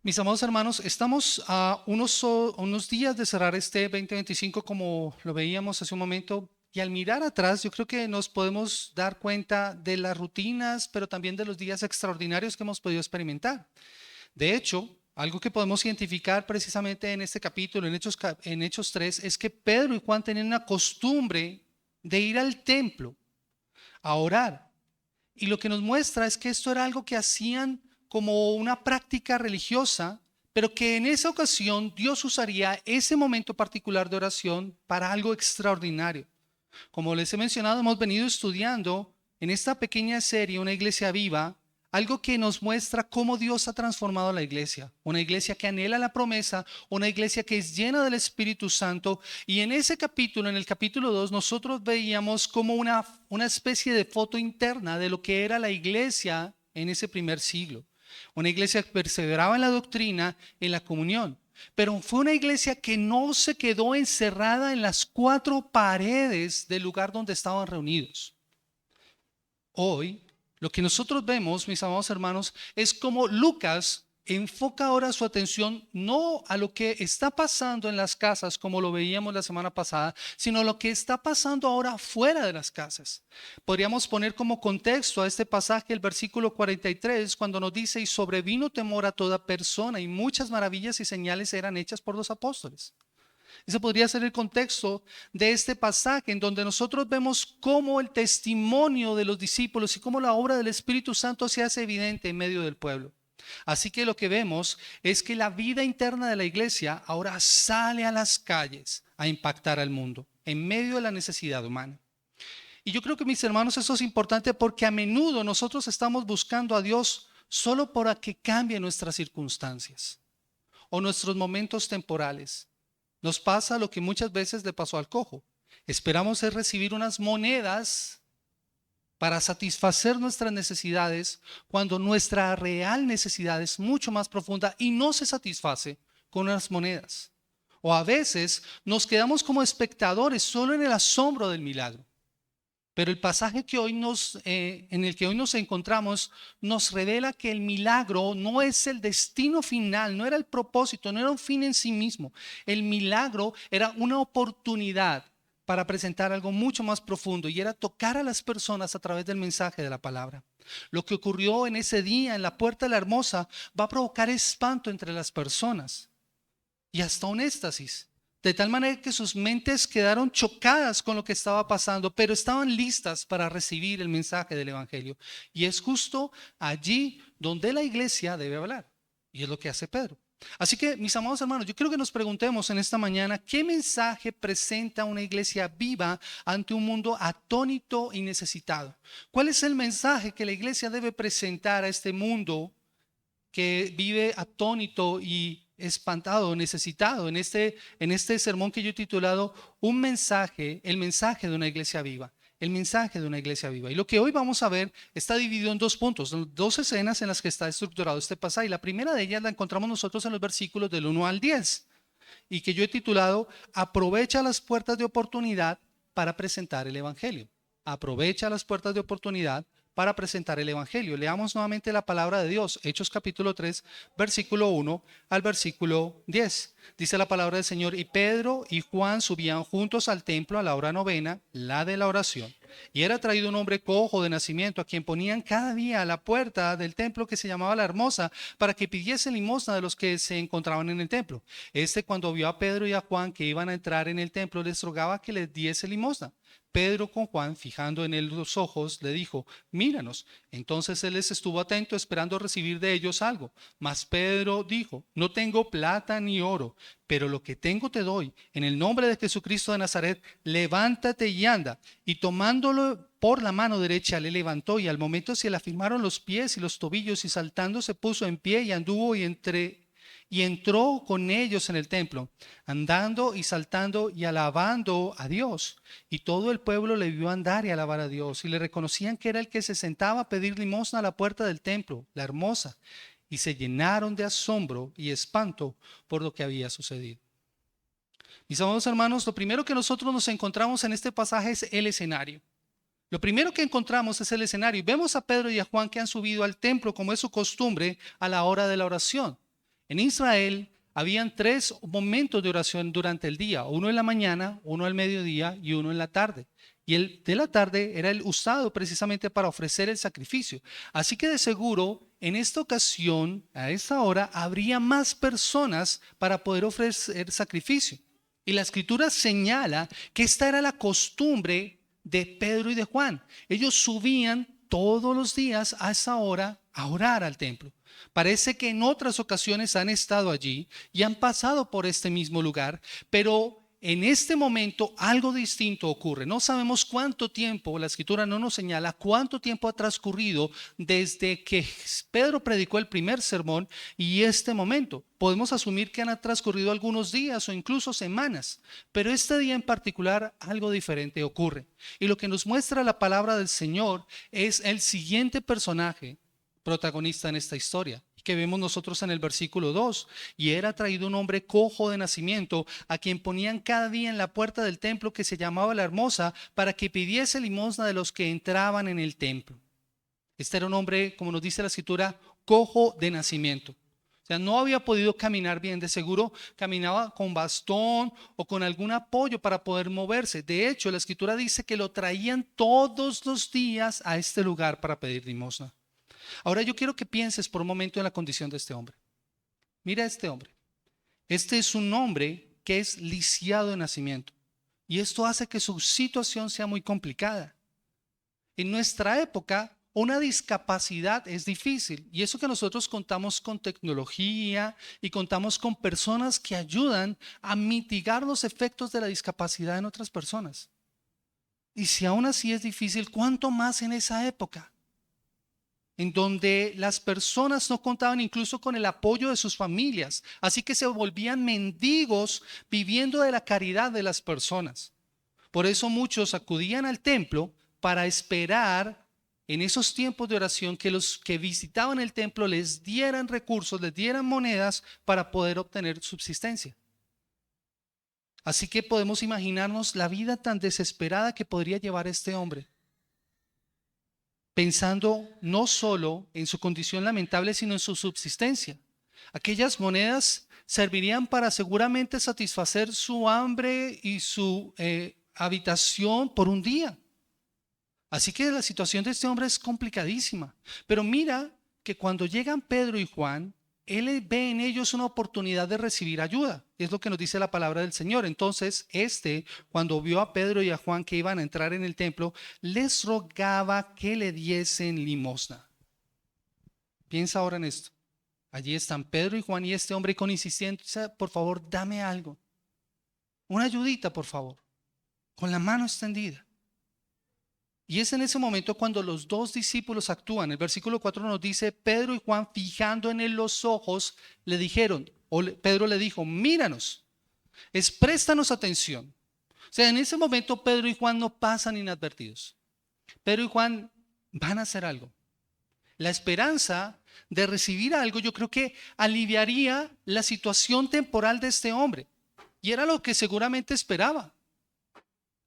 Mis amados hermanos, estamos a unos días de cerrar este 2025 como lo veíamos hace un momento, y al mirar atrás yo creo que nos podemos dar cuenta de las rutinas, pero también de los días extraordinarios que hemos podido experimentar. De hecho, algo que podemos identificar precisamente en este capítulo, en Hechos 3, es que Pedro y Juan tenían una costumbre de ir al templo a orar. Y lo que nos muestra es que esto era algo que hacían como una práctica religiosa, pero que en esa ocasión Dios usaría ese momento particular de oración para algo extraordinario. Como les he mencionado, hemos venido estudiando en esta pequeña serie Una iglesia viva, algo que nos muestra cómo Dios ha transformado la iglesia. Una iglesia que anhela la promesa, una iglesia que es llena del Espíritu Santo. Y en ese capítulo, en el capítulo 2, nosotros veíamos como una especie de foto interna de lo que era la iglesia en ese primer siglo. Una iglesia que perseveraba en la doctrina, en la comunión. Pero fue una iglesia que no se quedó encerrada en las cuatro paredes del lugar donde estaban reunidos. Hoy, lo que nosotros vemos, mis amados hermanos, es como Lucas enfoca ahora su atención no a lo que está pasando en las casas, como lo veíamos la semana pasada, sino a lo que está pasando ahora fuera de las casas. Podríamos poner como contexto a este pasaje el versículo 43, cuando nos dice: y sobrevino temor a toda persona, y muchas maravillas y señales eran hechas por los apóstoles. Ese podría ser el contexto de este pasaje, en donde nosotros vemos cómo el testimonio de los discípulos y cómo la obra del Espíritu Santo se hace evidente en medio del pueblo. Así que lo que vemos es que la vida interna de la iglesia ahora sale a las calles a impactar al mundo en medio de la necesidad humana. Y yo creo que, mis hermanos, eso es importante porque a menudo nosotros estamos buscando a Dios solo para que cambie nuestras circunstancias o nuestros momentos temporales. Nos pasa lo que muchas veces le pasó al cojo. Esperamos es recibir unas monedas para satisfacer nuestras necesidades, cuando nuestra real necesidad es mucho más profunda y no se satisface con unas monedas. O a veces nos quedamos como espectadores solo en el asombro del milagro. Pero el pasaje en el que hoy nos encontramos nos revela que el milagro no es el destino final, no era el propósito, no era un fin en sí mismo. El milagro era una oportunidad para presentar algo mucho más profundo, y era tocar a las personas a través del mensaje de la palabra. Lo que ocurrió en ese día en la Puerta de la Hermosa va a provocar espanto entre las personas y hasta un éxtasis. De tal manera que sus mentes quedaron chocadas con lo que estaba pasando, pero estaban listas para recibir el mensaje del Evangelio. Y es justo allí donde la iglesia debe hablar. Y es lo que hace Pedro. Así que, mis amados hermanos, yo creo que nos preguntemos en esta mañana: ¿qué mensaje presenta una iglesia viva ante un mundo atónito y necesitado? ¿Cuál es el mensaje que la iglesia debe presentar a este mundo que vive atónito y espantado, necesitado? En este sermón que yo he titulado Un mensaje, el mensaje de una iglesia viva. El mensaje de una iglesia viva. Y lo que hoy vamos a ver está dividido en dos puntos, dos escenas en las que está estructurado este pasaje. Y la primera de ellas la encontramos nosotros en los versículos del 1 al 10, y que yo he titulado Aprovecha las puertas de oportunidad para presentar el Evangelio. Aprovecha las puertas de oportunidad para presentar el Evangelio. Leamos nuevamente la palabra de Dios, Hechos capítulo 3, versículo 1 al versículo 10. Dice la palabra del Señor: y Pedro y Juan subían juntos al templo a la hora novena, la de la oración. Y era traído un hombre cojo de nacimiento, a quien ponían cada día a la puerta del templo, que se llamaba La Hermosa, para que pidiese limosna de los que se encontraban en el templo. Cuando vio a Pedro y a Juan que iban a entrar en el templo, les rogaba que les diese limosna. Pedro, con Juan, fijando en él los ojos, le dijo: míranos. Entonces él les estuvo atento, esperando recibir de ellos algo. Mas Pedro dijo: no tengo plata ni oro, pero lo que tengo te doy. En el nombre de Jesucristo de Nazaret, levántate y anda. Y tomándolo por la mano derecha, le levantó, y al momento se le afirmaron los pies y los tobillos, y saltando se puso en pie y anduvo y entró con ellos en el templo, andando y saltando y alabando a Dios. Y todo el pueblo le vio andar y alabar a Dios, y le reconocían que era el que se sentaba a pedir limosna a la puerta del templo, La Hermosa. Y se llenaron de asombro y espanto por lo que había sucedido. Mis amados hermanos, lo primero que nosotros nos encontramos en este pasaje es el escenario. Lo primero que encontramos es el escenario. Vemos a Pedro y a Juan que han subido al templo, como es su costumbre, a la hora de la oración. En Israel habían 3 momentos de oración durante el día, uno en la mañana, uno al mediodía y uno en la tarde. Y el de la tarde era el usado precisamente para ofrecer el sacrificio. Así que de seguro, en esta ocasión, a esta hora, habría más personas para poder ofrecer sacrificio. Y la escritura señala que esta era la costumbre de Pedro y de Juan. Ellos subían todos los días a esa hora a orar al templo. Parece que en otras ocasiones han estado allí y han pasado por este mismo lugar, pero en este momento algo distinto ocurre. No sabemos cuánto tiempo, la escritura no nos señala cuánto tiempo ha transcurrido desde que Pedro predicó el primer sermón y este momento. Podemos asumir que han transcurrido algunos días o incluso semanas, pero este día en particular algo diferente ocurre. Y lo que nos muestra la palabra del Señor es el siguiente personaje protagonista en esta historia, que vemos nosotros en el versículo 2. Y era traído un hombre cojo de nacimiento, a quien ponían cada día en la puerta del templo, que se llamaba La Hermosa, para que pidiese limosna de los que entraban en el templo. Este era un hombre, como nos dice la escritura, cojo de nacimiento. O sea, no había podido caminar bien, de seguro caminaba con bastón o con algún apoyo para poder moverse. De hecho, la escritura dice que lo traían todos los días a este lugar para pedir limosna. Ahora yo quiero que pienses por un momento en la condición de este hombre. Mira a este hombre. Este es un hombre que es lisiado de nacimiento. Y esto hace que su situación sea muy complicada. En nuestra época, una discapacidad es difícil. Y eso que nosotros contamos con tecnología y contamos con personas que ayudan a mitigar los efectos de la discapacidad en otras personas. Y si aún así es difícil, ¿cuánto más en esa época? En donde las personas no contaban incluso con el apoyo de sus familias, así que se volvían mendigos viviendo de la caridad de las personas. Por eso muchos acudían al templo para esperar en esos tiempos de oración que los que visitaban el templo les dieran recursos, les dieran monedas para poder obtener subsistencia. Así que podemos imaginarnos la vida tan desesperada que podría llevar este hombre, pensando no solo en su condición lamentable, sino en su subsistencia. Aquellas monedas servirían para seguramente satisfacer su hambre y su habitación por un día. Así que la situación de este hombre es complicadísima. Pero mira que cuando llegan Pedro y Juan, él ve en ellos una oportunidad de recibir ayuda. Es lo que nos dice la palabra del Señor. Entonces, cuando vio a Pedro y a Juan que iban a entrar en el templo, les rogaba que le diesen limosna. Piensa ahora en esto. Allí están Pedro y Juan y este hombre con insistencia: por favor, dame algo. Una ayudita, por favor. Con la mano extendida. Y es en ese momento cuando los dos discípulos actúan. El versículo 4 nos dice: Pedro y Juan, fijando en él los ojos, le dijeron, Pedro le dijo: míranos, préstanos atención. O sea, en ese momento Pedro y Juan no pasan inadvertidos. Pedro y Juan van a hacer algo. La esperanza de recibir algo, yo creo que aliviaría la situación temporal de este hombre. Y era lo que seguramente esperaba.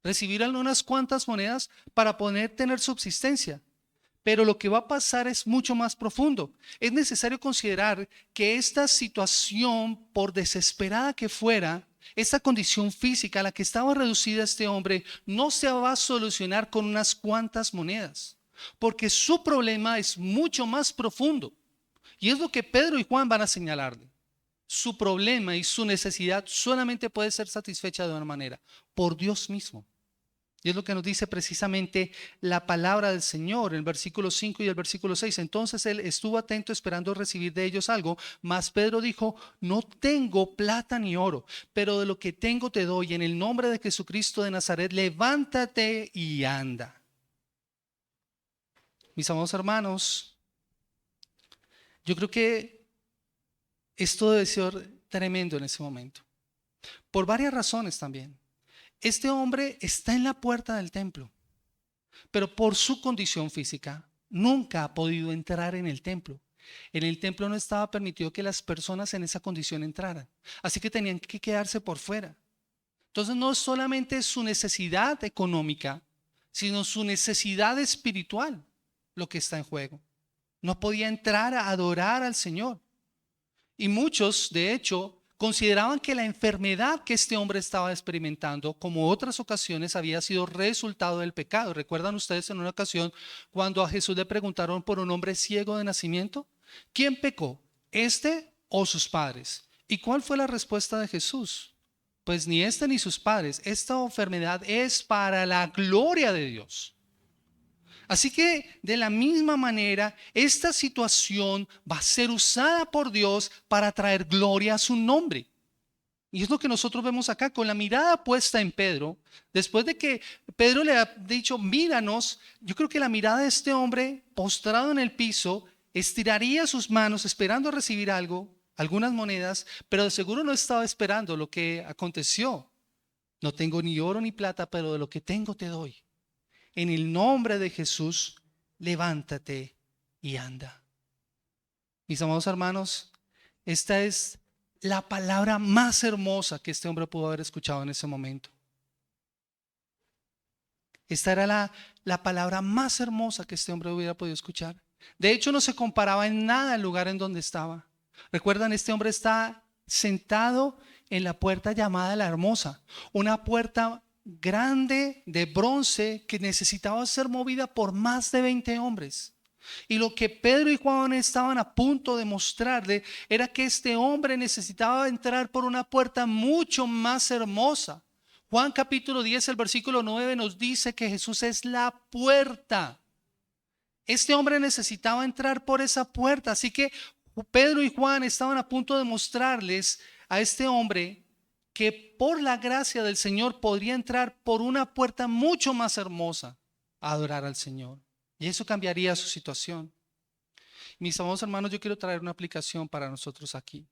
Recibir unas cuantas monedas para poder tener subsistencia. Pero lo que va a pasar es mucho más profundo. Es necesario considerar que esta situación, por desesperada que fuera, esta condición física a la que estaba reducida este hombre, no se va a solucionar con unas cuantas monedas, porque su problema es mucho más profundo. Y es lo que Pedro y Juan van a señalarle. Su problema y su necesidad solamente puede ser satisfecha de una manera: por Dios mismo. Y es lo que nos dice precisamente la palabra del Señor en el versículo 5 y el versículo 6. Entonces él estuvo atento esperando recibir de ellos algo, mas Pedro dijo: no tengo plata ni oro, pero de lo que tengo te doy. En el nombre de Jesucristo de Nazaret, levántate y anda. Mis amados hermanos, yo creo que esto debe ser tremendo en ese momento, por varias razones también. Este hombre está en la puerta del templo, pero por su condición física nunca ha podido entrar en el templo. En el templo no estaba permitido que las personas en esa condición entraran, así que tenían que quedarse por fuera. Entonces no es solamente su necesidad económica, sino su necesidad espiritual lo que está en juego. No podía entrar a adorar al Señor. Y muchos, de hecho, consideraban que la enfermedad que este hombre estaba experimentando, como otras ocasiones, había sido resultado del pecado. ¿Recuerdan ustedes en una ocasión cuando a Jesús le preguntaron por un hombre ciego de nacimiento? ¿Quién pecó? ¿Este o sus padres? ¿Y cuál fue la respuesta de Jesús? Pues ni este ni sus padres. Esta enfermedad es para la gloria de Dios. Así que de la misma manera, esta situación va a ser usada por Dios para traer gloria a su nombre. Y es lo que nosotros vemos acá, con la mirada puesta en Pedro. Después de que Pedro le ha dicho, míranos, yo creo que la mirada de este hombre, postrado en el piso, estiraría sus manos esperando recibir algo, algunas monedas, pero de seguro no estaba esperando lo que aconteció. No tengo ni oro ni plata, pero de lo que tengo te doy. En el nombre de Jesús, levántate y anda. Mis amados hermanos, esta es la palabra más hermosa que este hombre pudo haber escuchado en ese momento. Esta era la palabra más hermosa que este hombre hubiera podido escuchar. De hecho, no se comparaba en nada al lugar en donde estaba. Recuerdan, este hombre está sentado en la puerta llamada la Hermosa, una puerta grande de bronce que necesitaba ser movida por más de 20 hombres. Y lo que Pedro y Juan estaban a punto de mostrarle era que este hombre necesitaba entrar por una puerta mucho más hermosa. Juan capítulo 10, el versículo 9 nos dice que Jesús es la puerta. Este hombre necesitaba entrar por esa puerta, así que Pedro y Juan estaban a punto de mostrarles a este hombre que por la gracia del Señor podría entrar por una puerta mucho más hermosa a adorar al Señor. Y eso cambiaría su situación. Mis amados hermanos, yo quiero traer una aplicación para nosotros aquí.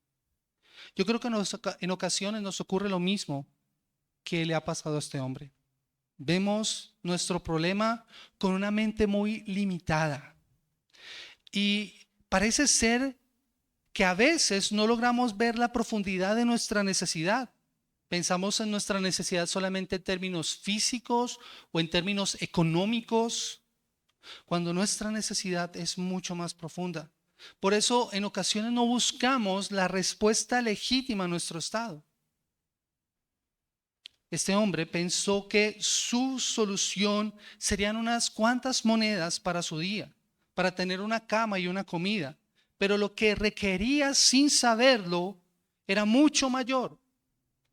Yo creo que en ocasiones nos ocurre lo mismo que le ha pasado a este hombre. Vemos nuestro problema con una mente muy limitada. Y parece ser que a veces no logramos ver la profundidad de nuestra necesidad. Pensamos en nuestra necesidad solamente en términos físicos o en términos económicos, cuando nuestra necesidad es mucho más profunda. Por eso en ocasiones no buscamos la respuesta legítima a nuestro estado. Este hombre pensó que su solución serían unas cuantas monedas para su día, para tener una cama y una comida, pero lo que requería sin saberlo era mucho mayor.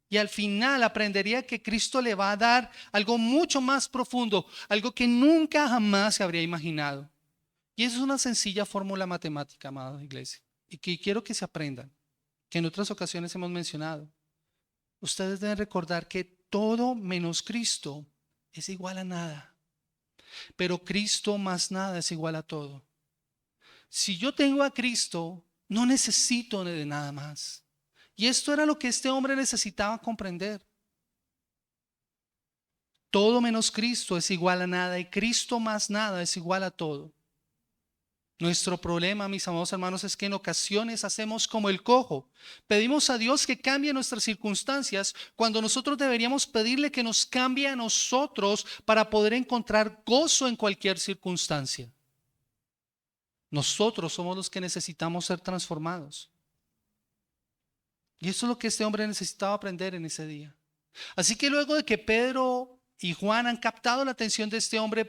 Y al final aprendería que Cristo le va a dar algo mucho más profundo, algo que nunca jamás se habría imaginado. Y eso es una sencilla fórmula matemática, amada iglesia, y que quiero que se aprendan, que en otras ocasiones hemos mencionado. Ustedes deben recordar que todo menos Cristo es igual a nada, pero Cristo más nada es igual a todo. Si yo tengo a Cristo, no necesito de nada más. Y esto era lo que este hombre necesitaba comprender. Todo menos Cristo es igual a nada y Cristo más nada es igual a todo. Nuestro problema, mis amados hermanos, es que en ocasiones hacemos como el cojo. Pedimos a Dios que cambie nuestras circunstancias cuando nosotros deberíamos pedirle que nos cambie a nosotros para poder encontrar gozo en cualquier circunstancia. Nosotros somos los que necesitamos ser transformados. Y eso es lo que este hombre necesitaba aprender en ese día. Así que luego de que Pedro y Juan han captado la atención de este hombre,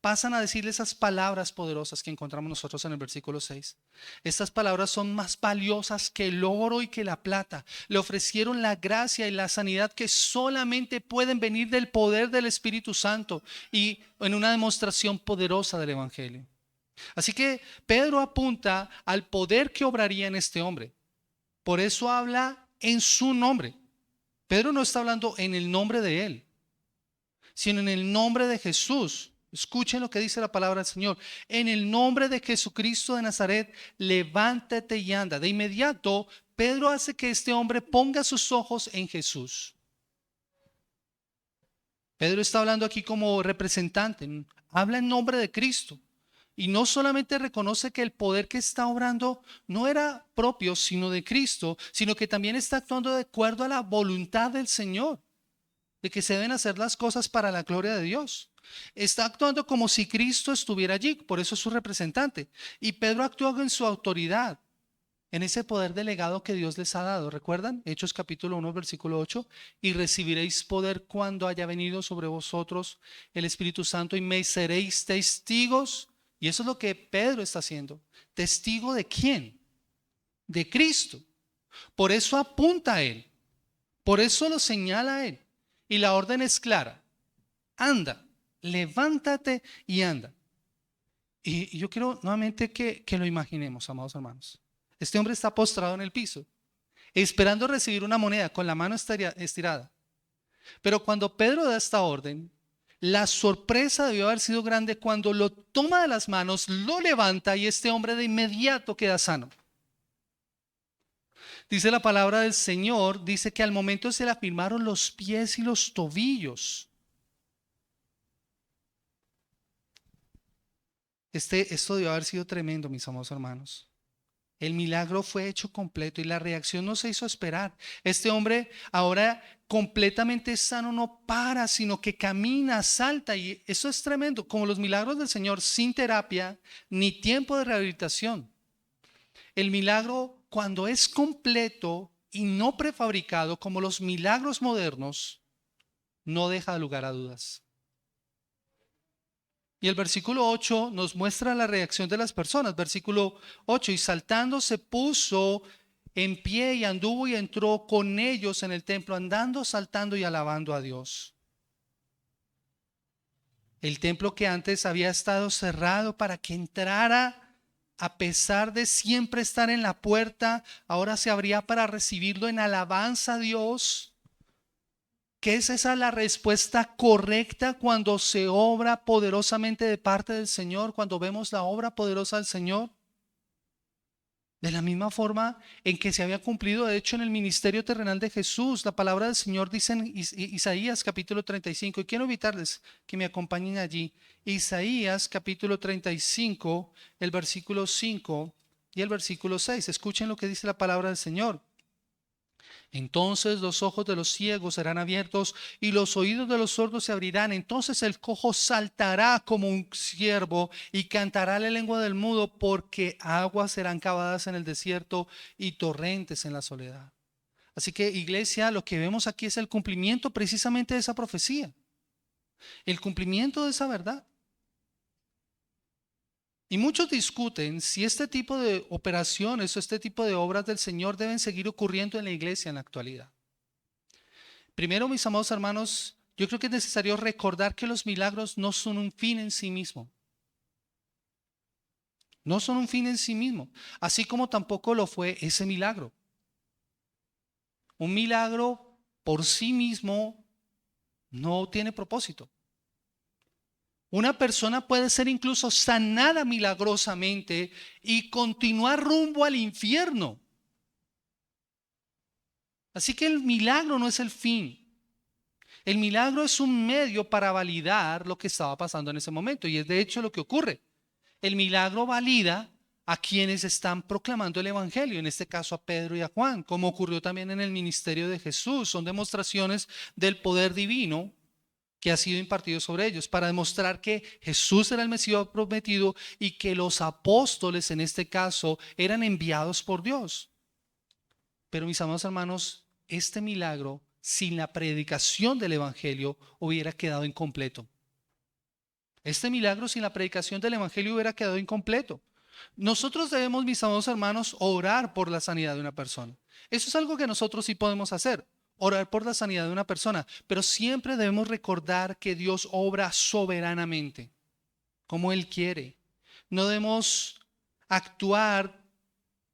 pasan a decirle esas palabras poderosas que encontramos nosotros en el versículo 6. Estas palabras son más valiosas que el oro y que la plata. Le ofrecieron la gracia y la sanidad que solamente pueden venir del poder del Espíritu Santo y en una demostración poderosa del Evangelio. Así que Pedro apunta al poder que obraría en este hombre. Por eso habla en su nombre. Pedro no está hablando en el nombre de él, sino en el nombre de Jesús. Escuchen lo que dice la palabra del Señor. En el nombre de Jesucristo de Nazaret, levántate y anda. De inmediato, Pedro hace que este hombre ponga sus ojos en Jesús. Pedro está hablando aquí como representante. Habla en nombre de Cristo. Y no solamente reconoce que el poder que está obrando no era propio, sino de Cristo, sino que también está actuando de acuerdo a la voluntad del Señor, de que se deben hacer las cosas para la gloria de Dios. Está actuando como si Cristo estuviera allí, por eso es su representante. Y Pedro actúa en su autoridad, en ese poder delegado que Dios les ha dado. ¿Recuerdan? Hechos capítulo 1, versículo 8. Y recibiréis poder cuando haya venido sobre vosotros el Espíritu Santo y me seréis testigos. Y eso es lo que Pedro está haciendo. ¿Testigo de quién? De Cristo. Por eso apunta a Él. Por eso lo señala a Él. Y la orden es clara. Anda, levántate y anda. Y yo quiero nuevamente que lo imaginemos, amados hermanos. Este hombre está postrado en el piso, esperando recibir una moneda con la mano estirada. Pero cuando Pedro da esta orden, la sorpresa debió haber sido grande cuando lo toma de las manos, lo levanta y este hombre de inmediato queda sano. Dice la palabra del Señor, dice que al momento se le afirmaron los pies y los tobillos. Esto debió haber sido tremendo, mis amados hermanos. El milagro fue hecho completo y la reacción no se hizo esperar. Este hombre ahora completamente sano no para, sino que camina, salta, y eso es tremendo, como los milagros del Señor sin terapia ni tiempo de rehabilitación. El milagro, cuando es completo y no prefabricado, como los milagros modernos, no deja lugar a dudas. Y el versículo 8 nos muestra la reacción de las personas. Versículo 8, y saltando se puso en pie y anduvo y entró con ellos en el templo, andando, saltando y alabando a Dios. El templo que antes había estado cerrado para que entrara, a pesar de siempre estar en la puerta, ahora se abría para recibirlo en alabanza a Dios. ¿Qué es esa la respuesta correcta cuando se obra poderosamente de parte del Señor? Cuando vemos la obra poderosa del Señor. De la misma forma en que se había cumplido, de hecho, en el ministerio terrenal de Jesús. La palabra del Señor dice en Isaías capítulo 35. Y quiero invitarles que me acompañen allí. Isaías capítulo 35, el versículo 5 y el versículo 6. Escuchen lo que dice la palabra del Señor. Entonces los ojos de los ciegos serán abiertos y los oídos de los sordos se abrirán. Entonces el cojo saltará como un ciervo y cantará la lengua del mudo, porque aguas serán cavadas en el desierto y torrentes en la soledad. Así que, iglesia, lo que vemos aquí es el cumplimiento precisamente de esa profecía, el cumplimiento de esa verdad. Y muchos discuten si este tipo de operaciones o este tipo de obras del Señor deben seguir ocurriendo en la iglesia en la actualidad. Primero, mis amados hermanos, yo creo que es necesario recordar que los milagros no son un fin en sí mismo. No son un fin en sí mismo, así como tampoco lo fue ese milagro. Un milagro por sí mismo no tiene propósito. Una persona puede ser incluso sanada milagrosamente y continuar rumbo al infierno. Así que el milagro no es el fin. El milagro es un medio para validar lo que estaba pasando en ese momento. Y es de hecho lo que ocurre. El milagro valida a quienes están proclamando el evangelio, en este caso a Pedro y a Juan, como ocurrió también en el ministerio de Jesús. Son demostraciones del poder divino que ha sido impartido sobre ellos, para demostrar que Jesús era el Mesías prometido y que los apóstoles en este caso eran enviados por Dios. Pero mis amados hermanos, este milagro sin la predicación del evangelio hubiera quedado incompleto. Este milagro sin la predicación del evangelio hubiera quedado incompleto. Nosotros debemos, mis amados hermanos, orar por la sanidad de una persona. Eso es algo que nosotros sí podemos hacer. Orar por la sanidad de una persona, pero siempre debemos recordar que Dios obra soberanamente, como Él quiere. No debemos actuar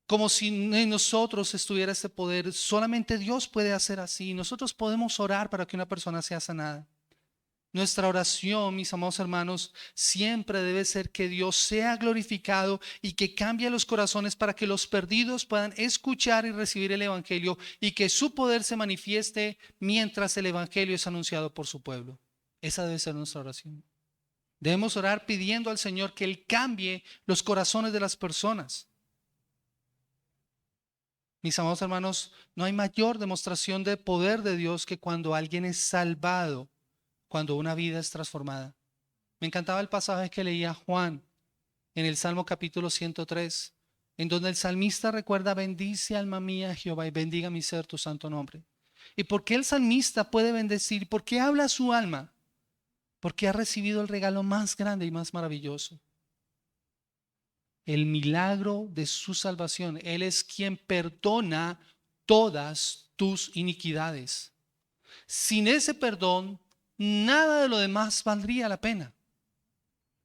como si en nosotros estuviera este poder. Solamente Dios puede hacer así. Nosotros podemos orar para que una persona sea sanada. Nuestra oración, mis amados hermanos, siempre debe ser que Dios sea glorificado y que cambie los corazones para que los perdidos puedan escuchar y recibir el evangelio y que su poder se manifieste mientras el evangelio es anunciado por su pueblo. Esa debe ser nuestra oración. Debemos orar pidiendo al Señor que Él cambie los corazones de las personas. Mis amados hermanos, no hay mayor demostración de poder de Dios que cuando alguien es salvado, cuando una vida es transformada. Me encantaba el pasaje que leía Juan en el Salmo capítulo 103, en donde el salmista recuerda: bendice alma mía Jehová y bendiga mi ser tu santo nombre. ¿Y por qué el salmista puede bendecir? ¿Por qué habla su alma? Porque ha recibido el regalo más grande y más maravilloso, el milagro de su salvación. Él es quien perdona todas tus iniquidades. Sin ese perdón, nada de lo demás valdría la pena.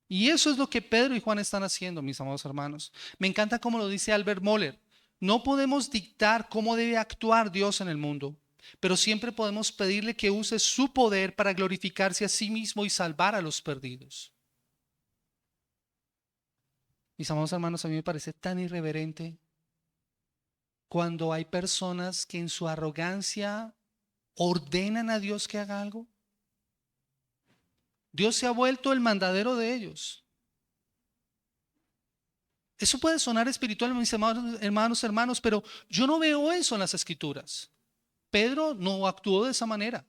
Y eso es lo que Pedro y Juan están haciendo, mis amados hermanos. Me encanta cómo lo dice Albert Moller. No podemos dictar cómo debe actuar Dios en el mundo, pero siempre podemos pedirle que use su poder para glorificarse a sí mismo y salvar a los perdidos. Mis amados hermanos, a mí me parece tan irreverente cuando hay personas que en su arrogancia ordenan a Dios que haga algo. Dios se ha vuelto el mandadero de ellos. Eso puede sonar espiritual, mis hermanos, pero yo no veo eso en las Escrituras. Pedro no actuó de esa manera.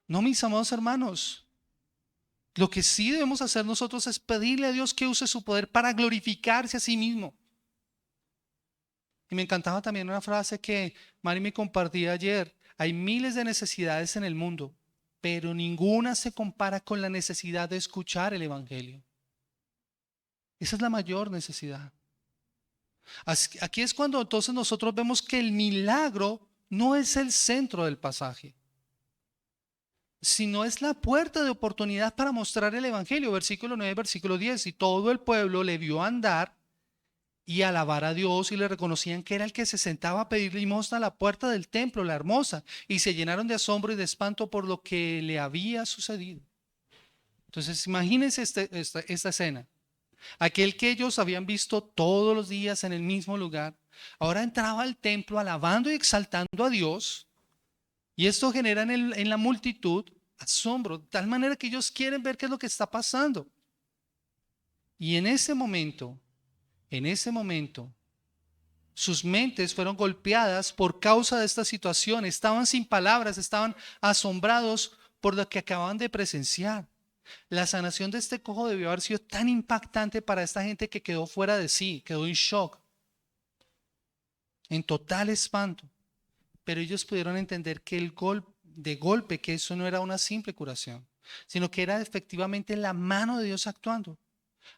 No, mis amados hermanos. Lo que sí debemos hacer nosotros es pedirle a Dios que use su poder para glorificarse a sí mismo. Y me encantaba también una frase que Mari me compartía ayer. Hay miles de necesidades en el mundo, pero ninguna se compara con la necesidad de escuchar el Evangelio. Esa es la mayor necesidad. Aquí es cuando entonces nosotros vemos que el milagro no es el centro del pasaje, sino es la puerta de oportunidad para mostrar el Evangelio. Versículo 9, versículo 10. Y todo el pueblo le vio andar y alabar a Dios, y le reconocían que era el que se sentaba a pedir limosna a la puerta del templo, la hermosa, y se llenaron de asombro y de espanto por lo que le había sucedido. Entonces imagínense esta escena. Aquel que ellos habían visto todos los días en el mismo lugar, ahora entraba al templo alabando y exaltando a Dios, y esto genera en la multitud asombro, de tal manera que ellos quieren ver qué es lo que está pasando. Y en ese momento, sus mentes fueron golpeadas por causa de esta situación. Estaban sin palabras, estaban asombrados por lo que acababan de presenciar. La sanación de este cojo debió haber sido tan impactante para esta gente que quedó fuera de sí, quedó en shock, en total espanto. Pero ellos pudieron entender que de golpe, que eso no era una simple curación, sino que era efectivamente la mano de Dios actuando.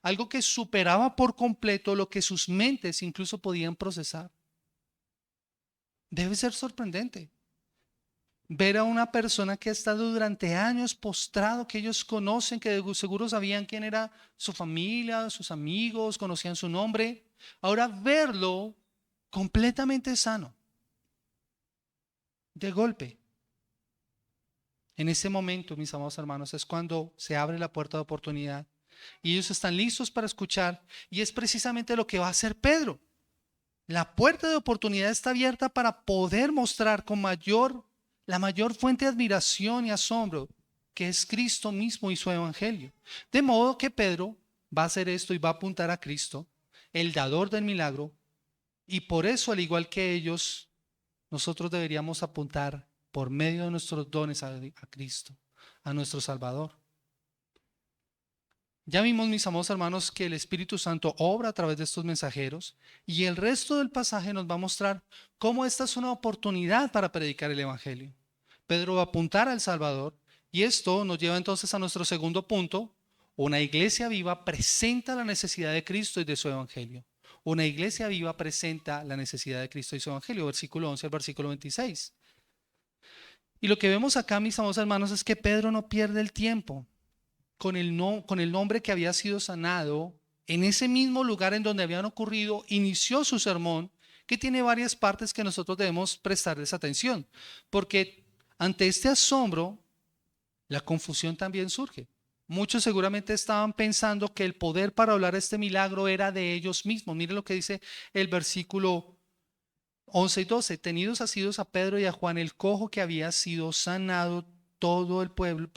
Algo que superaba por completo lo que sus mentes incluso podían procesar. Debe ser sorprendente ver a una persona que ha estado durante años postrado, que ellos conocen, que de seguro sabían quién era su familia, sus amigos, conocían su nombre. Ahora verlo completamente sano, de golpe. En ese momento, mis amados hermanos, es cuando se abre la puerta de oportunidad y ellos están listos para escuchar, y es precisamente lo que va a hacer Pedro. La puerta de oportunidad está abierta para poder mostrar la mayor fuente de admiración y asombro, que es Cristo mismo y su evangelio. De modo que Pedro va a hacer esto y va a apuntar a Cristo, el dador del milagro, y por eso, al igual que ellos, nosotros deberíamos apuntar por medio de nuestros dones a Cristo, a nuestro Salvador. Ya vimos, mis amados hermanos, que el Espíritu Santo obra a través de estos mensajeros, y el resto del pasaje nos va a mostrar cómo esta es una oportunidad para predicar el Evangelio. Pedro va a apuntar al Salvador, y esto nos lleva entonces a nuestro segundo punto. Una iglesia viva presenta la necesidad de Cristo y de su Evangelio. Una iglesia viva presenta la necesidad de Cristo y su Evangelio, versículo 11 al versículo 26. Y lo que vemos acá, mis amados hermanos, es que Pedro no pierde el tiempo. Con el hombre que había sido sanado, en ese mismo lugar en donde habían ocurrido, inició su sermón, que tiene varias partes que nosotros debemos prestarles atención, porque ante este asombro, la confusión también surge. Muchos seguramente estaban pensando que el poder para hablar este milagro era de ellos mismos. Mire lo que dice el versículo 11 y 12. Tenidos asidos a Pedro y a Juan, el cojo que había sido sanado todo el pueblo,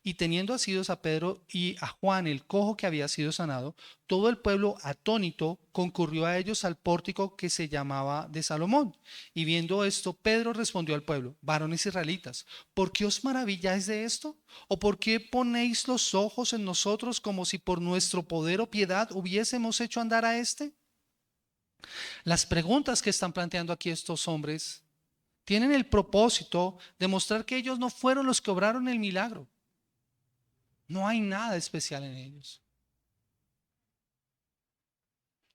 y teniendo asidos a Pedro y a Juan, el cojo que había sido sanado, todo el pueblo atónito concurrió a ellos al pórtico que se llamaba de Salomón. Y viendo esto, Pedro respondió al pueblo: varones israelitas, ¿por qué os maravilláis de esto? ¿O por qué ponéis los ojos en nosotros como si por nuestro poder o piedad hubiésemos hecho andar a este? Las preguntas que están planteando aquí estos hombres tienen el propósito de mostrar que ellos no fueron los que obraron el milagro. No hay nada especial en ellos.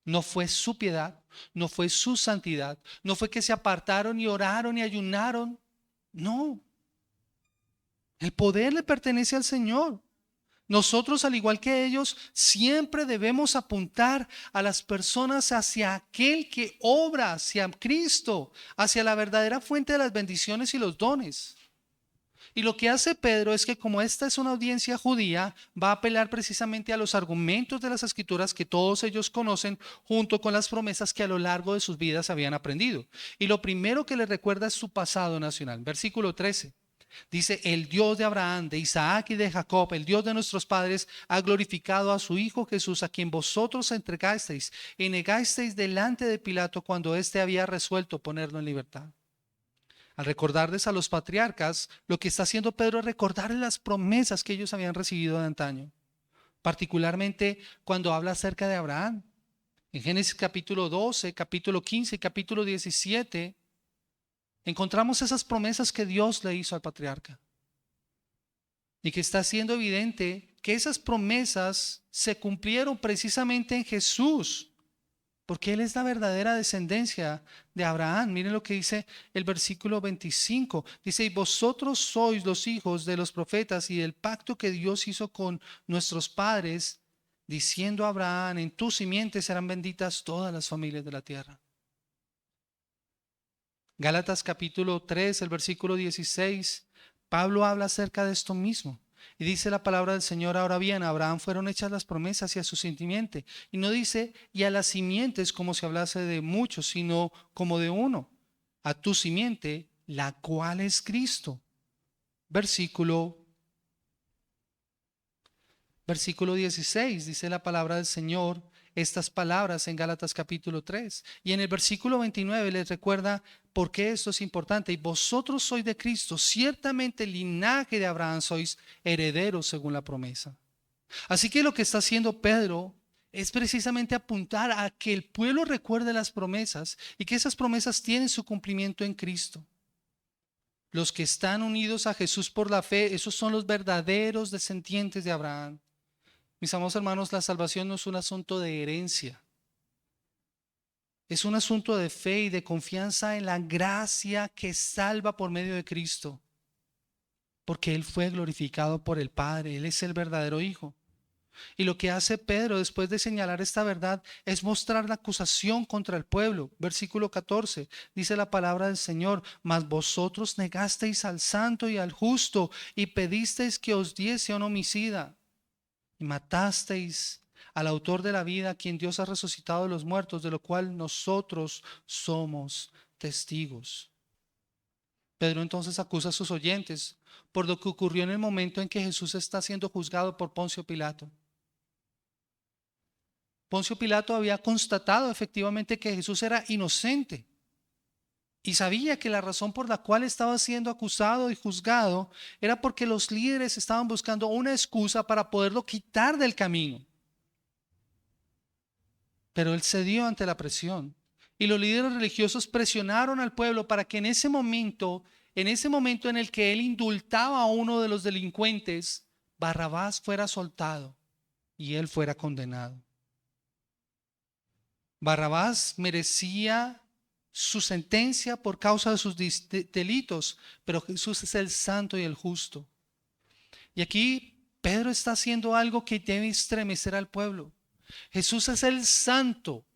No fue su piedad, no fue su santidad, no fue que se apartaron y oraron y ayunaron. No, el poder le pertenece al Señor. Nosotros, al igual que ellos, siempre debemos apuntar a las personas hacia aquel que obra, hacia Cristo, hacia la verdadera fuente de las bendiciones y los dones. Y lo que hace Pedro es que, como esta es una audiencia judía, va a apelar precisamente a los argumentos de las Escrituras que todos ellos conocen, junto con las promesas que a lo largo de sus vidas habían aprendido. Y lo primero que les recuerda es su pasado nacional. Versículo 13. Dice: el Dios de Abraham, de Isaac y de Jacob, el Dios de nuestros padres, ha glorificado a su Hijo Jesús, a quien vosotros entregasteis y negasteis delante de Pilato cuando éste había resuelto ponerlo en libertad. Al recordarles a los patriarcas, lo que está haciendo Pedro es recordarles las promesas que ellos habían recibido de antaño, particularmente cuando habla acerca de Abraham. En Génesis capítulo 12, capítulo 15 y capítulo 17, encontramos esas promesas que Dios le hizo al patriarca. Y que está siendo evidente que esas promesas se cumplieron precisamente en Jesús, porque Él es la verdadera descendencia de Abraham. Miren lo que dice el versículo 25. Dice: y vosotros sois los hijos de los profetas y del pacto que Dios hizo con nuestros padres, diciendo a Abraham: en tu simiente serán benditas todas las familias de la tierra. Gálatas capítulo 3, el versículo 16, Pablo habla acerca de esto mismo. Y dice la palabra del Señor: ahora bien, a Abraham fueron hechas las promesas y a su simiente. Y no dice y a las simientes como si hablase de muchos, sino como de uno, a tu simiente, la cual es Cristo. Versículo 16, dice la palabra del Señor estas palabras en Gálatas capítulo 3. Y en el versículo 29 les recuerda por qué esto es importante. Y vosotros sois de Cristo, ciertamente el linaje de Abraham, sois herederos según la promesa. Así que lo que está haciendo Pedro es precisamente apuntar a que el pueblo recuerde las promesas y que esas promesas tienen su cumplimiento en Cristo. Los que están unidos a Jesús por la fe, esos son los verdaderos descendientes de Abraham. Mis amados hermanos, la salvación no es un asunto de herencia. Es un asunto de fe y de confianza en la gracia que salva por medio de Cristo. Porque Él fue glorificado por el Padre. Él es el verdadero Hijo. Y lo que hace Pedro después de señalar esta verdad es mostrar la acusación contra el pueblo. Versículo 14, dice la palabra del Señor: mas vosotros negasteis al santo y al justo y pedisteis que os diese un homicida. Y matasteis al autor de la vida, a quien Dios ha resucitado de los muertos, de lo cual nosotros somos testigos. Pedro entonces acusa a sus oyentes por lo que ocurrió en el momento en que Jesús está siendo juzgado por Poncio Pilato. Poncio Pilato había constatado efectivamente que Jesús era inocente y sabía que la razón por la cual estaba siendo acusado y juzgado era porque los líderes estaban buscando una excusa para poderlo quitar del camino. Pero él cedió ante la presión y los líderes religiosos presionaron al pueblo para que en ese momento en el que él indultaba a uno de los delincuentes, Barrabás fuera soltado y él fuera condenado. Barrabás merecía su sentencia por causa de sus delitos, pero Jesús es el santo y el justo. Y aquí Pedro está haciendo algo que debe estremecer al pueblo. Jesús es el santo,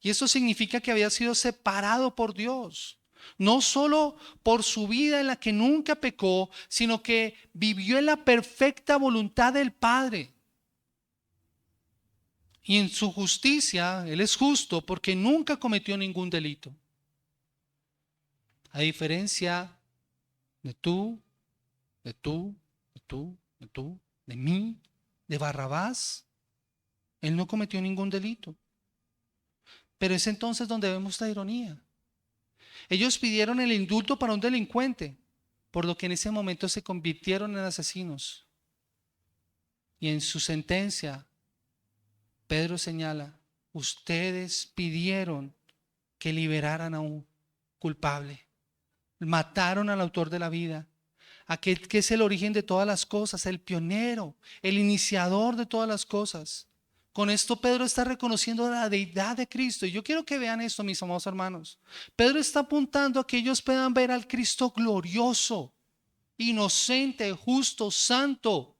y eso significa que había sido separado por Dios, no solo por su vida en la que nunca pecó, sino que vivió en la perfecta voluntad del Padre. Y en su justicia, Él es justo porque nunca cometió ningún delito. A diferencia de tú de tú, de tú, de tú, de mí, de Barrabás. Él no cometió ningún delito. Pero es entonces donde vemos la ironía. Ellos pidieron el indulto para un delincuente, por lo que en ese momento se convirtieron en asesinos. Y en su sentencia, Pedro señala, ustedes pidieron que liberaran a un culpable. Mataron al autor de la vida, aquel que es el origen de todas las cosas, el pionero, el iniciador de todas las cosas. Con esto Pedro está reconociendo la deidad de Cristo. Y yo quiero que vean esto, mis amados hermanos. Pedro está apuntando a que ellos puedan ver al Cristo glorioso, inocente, justo, santo,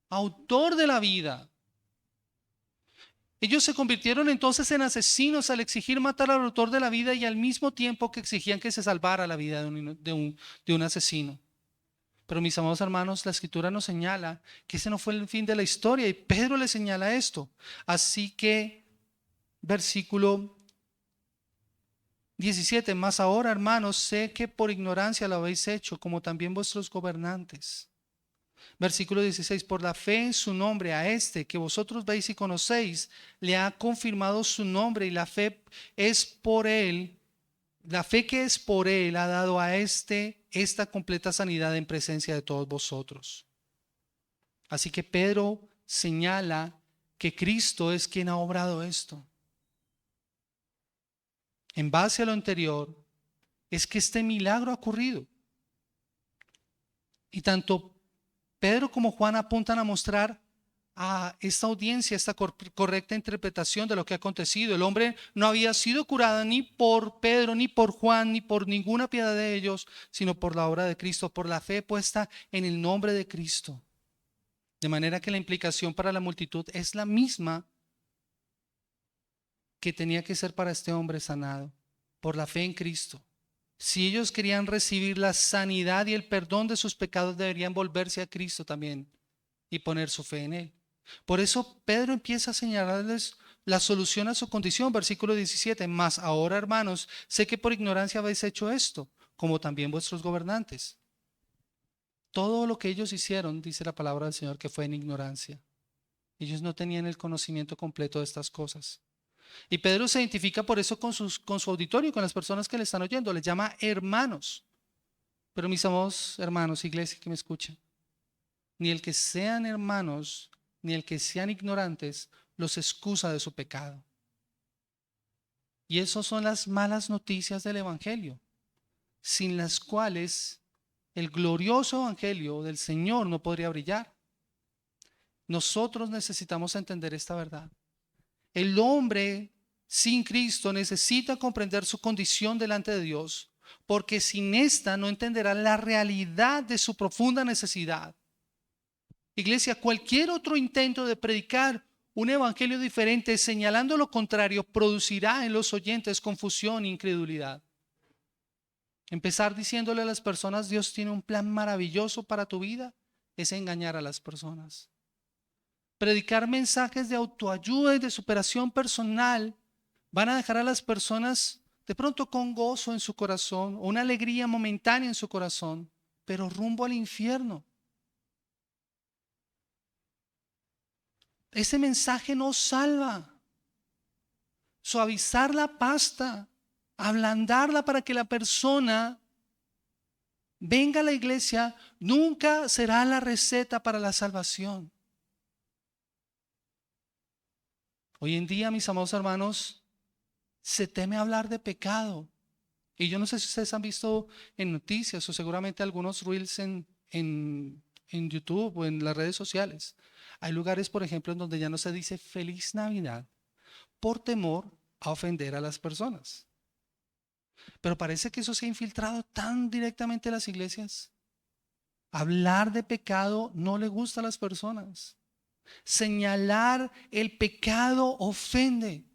autor de la vida. Ellos se convirtieron entonces en asesinos al exigir matar al autor de la vida y al mismo tiempo que exigían que se salvara la vida de un asesino. Pero mis amados hermanos, la Escritura nos señala que ese no fue el fin de la historia y Pedro le señala esto. Así que, versículo 17, más ahora, hermanos, sé que por ignorancia lo habéis hecho, como también vuestros gobernantes. Versículo 16, por la fe en su nombre a este que vosotros veis y conocéis, le ha confirmado su nombre y la fe es por él. La fe que es por él ha dado a esta completa sanidad en presencia de todos vosotros. Así que Pedro señala que Cristo es quien ha obrado esto. En base a lo anterior, es que este milagro ha ocurrido. Y tanto Pedro como Juan apuntan a mostrar a esta audiencia esta correcta interpretación de lo que ha acontecido. El hombre no había sido curado ni por Pedro, ni por Juan, ni por ninguna piedad de ellos, sino por la obra de Cristo, por la fe puesta en el nombre de Cristo. De manera que la implicación para la multitud es la misma que tenía que ser para este hombre sanado, por la fe en Cristo. Si ellos querían recibir la sanidad y el perdón de sus pecados, deberían volverse a Cristo también y poner su fe en Él. Por eso Pedro empieza a señalarles la solución a su condición. Versículo 17, mas ahora, hermanos, sé que por ignorancia habéis hecho esto, como también vuestros gobernantes. Todo lo que ellos hicieron, dice la palabra del Señor, que fue en ignorancia. Ellos no tenían el conocimiento completo de estas cosas. Y Pedro se identifica por eso con su auditorio, con las personas que le están oyendo. Les llama hermanos. Pero mis amados hermanos, iglesia que me escuchan, ni el que sean hermanos, ni el que sean ignorantes, los excusa de su pecado. Y esas son las malas noticias del Evangelio, sin las cuales el glorioso Evangelio del Señor no podría brillar. Nosotros necesitamos entender esta verdad. El hombre sin Cristo necesita comprender su condición delante de Dios, porque sin esta no entenderá la realidad de su profunda necesidad. Iglesia, cualquier otro intento de predicar un evangelio diferente señalando lo contrario producirá en los oyentes confusión e incredulidad. Empezar diciéndole a las personas Dios tiene un plan maravilloso para tu vida es engañar a las personas. Predicar mensajes de autoayuda y de superación personal van a dejar a las personas de pronto con gozo en su corazón, una alegría momentánea en su corazón, pero rumbo al infierno. Ese mensaje no salva. Suavizar la pasta, ablandarla para que la persona venga a la iglesia, nunca será la receta para la salvación. Hoy en día, mis amados hermanos, se teme hablar de pecado. Y yo no sé si ustedes han visto en noticias o seguramente algunos reels en YouTube o en las redes sociales. Hay lugares, por ejemplo, en donde ya no se dice Feliz Navidad por temor a ofender a las personas. Pero parece que eso se ha infiltrado tan directamente en las iglesias. Hablar de pecado no le gusta a las personas. Señalar el pecado ofende.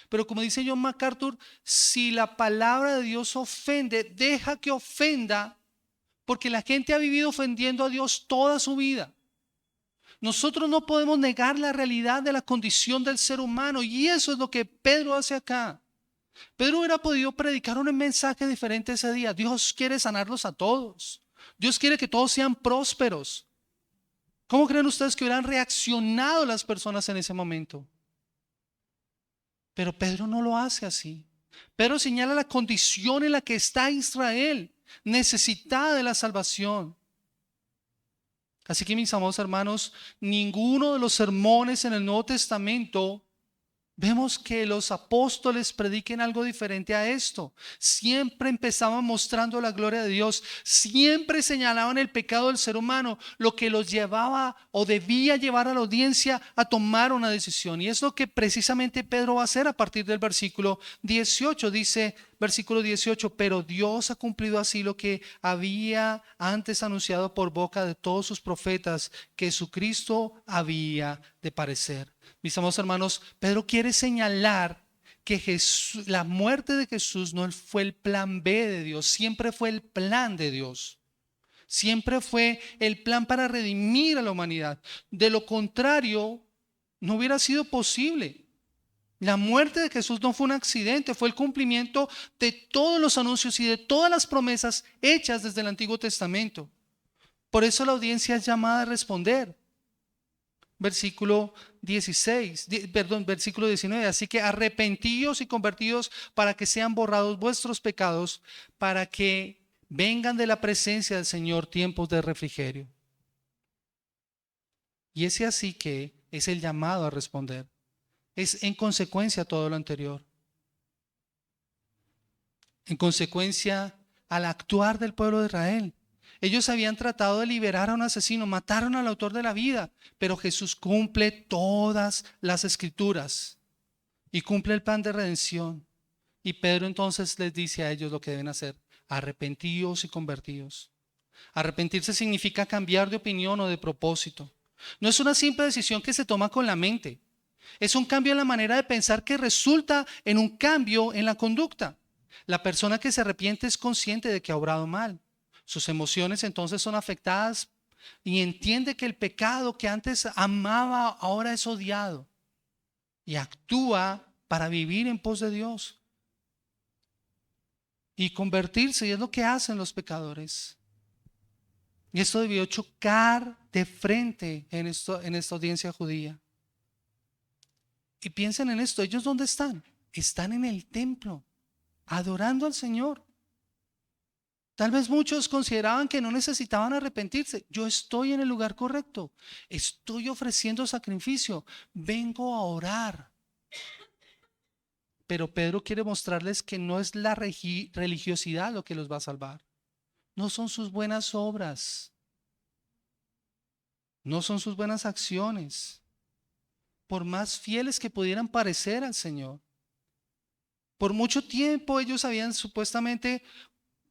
Pero como dice John MacArthur, si la palabra de Dios ofende, deja que ofenda, porque la gente ha vivido ofendiendo a Dios toda su vida. Nosotros no podemos negar la realidad de la condición del ser humano y eso es lo que Pedro hace acá. Pedro hubiera podido predicar un mensaje diferente ese día. Dios quiere sanarlos a todos. Dios quiere que todos sean prósperos. ¿Cómo creen ustedes que hubieran reaccionado las personas en ese momento? Pero Pedro no lo hace así. Pedro señala la condición en la que está Israel, necesitada de la salvación. Así que, mis amados hermanos, ninguno de los sermones en el Nuevo Testamento vemos que los apóstoles prediquen algo diferente a esto. Siempre empezaban mostrando la gloria de Dios. Siempre señalaban el pecado del ser humano, lo que los llevaba o debía llevar a la audiencia a tomar una decisión. Y es lo que precisamente Pedro va a hacer a partir del versículo 18. Dice, versículo 18, pero Dios ha cumplido así lo que había antes anunciado por boca de todos sus profetas, que Jesucristo había de padecer. Mis amados hermanos, Pedro quiere señalar que la muerte de Jesús no fue el plan B de Dios, siempre fue el plan de Dios. Siempre fue el plan para redimir a la humanidad. De lo contrario, no hubiera sido posible. La muerte de Jesús no fue un accidente, fue el cumplimiento de todos los anuncios y de todas las promesas hechas desde el Antiguo Testamento. Por eso la audiencia es llamada a responder. Versículo 19. Así que arrepentíos y convertidos para que sean borrados vuestros pecados, para que vengan de la presencia del Señor tiempos de refrigerio. Y ese así que es el llamado a responder. Es en consecuencia a todo lo anterior. En consecuencia al actuar del pueblo de Israel. Ellos habían tratado de liberar a un asesino, mataron al autor de la vida, pero Jesús cumple todas las escrituras y cumple el plan de redención. Y Pedro entonces les dice a ellos lo que deben hacer: arrepentíos y convertidos. Arrepentirse significa cambiar de opinión o de propósito. No es una simple decisión que se toma con la mente. Es un cambio en la manera de pensar que resulta en un cambio en la conducta. La persona que se arrepiente es consciente de que ha obrado mal. Sus emociones entonces son afectadas y entiende que el pecado que antes amaba ahora es odiado y actúa para vivir en pos de Dios y convertirse, y es lo que hacen los pecadores. Y esto debió chocar de frente en esta audiencia judía. Y piensen en esto: ¿ellos dónde están? Están en el templo, adorando al Señor. Tal vez muchos consideraban que no necesitaban arrepentirse. Yo estoy en el lugar correcto. Estoy ofreciendo sacrificio. Vengo a orar. Pero Pedro quiere mostrarles que no es la religiosidad lo que los va a salvar. No son sus buenas obras. No son sus buenas acciones. Por más fieles que pudieran parecer al Señor. Por mucho tiempo ellos habían supuestamente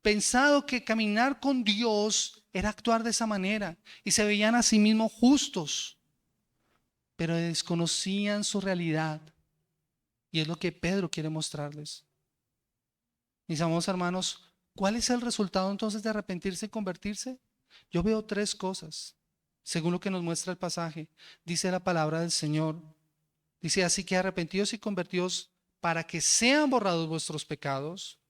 pensado que caminar con Dios era actuar de esa manera y se veían a sí mismos justos, pero desconocían su realidad. Y es lo que Pedro quiere mostrarles. Mis amados hermanos, ¿cuál es el resultado entonces de arrepentirse y convertirse? Yo veo tres cosas, según lo que nos muestra el pasaje. Dice la palabra del Señor. Dice: así que arrepentidos y convertidos para que sean borrados vuestros pecados,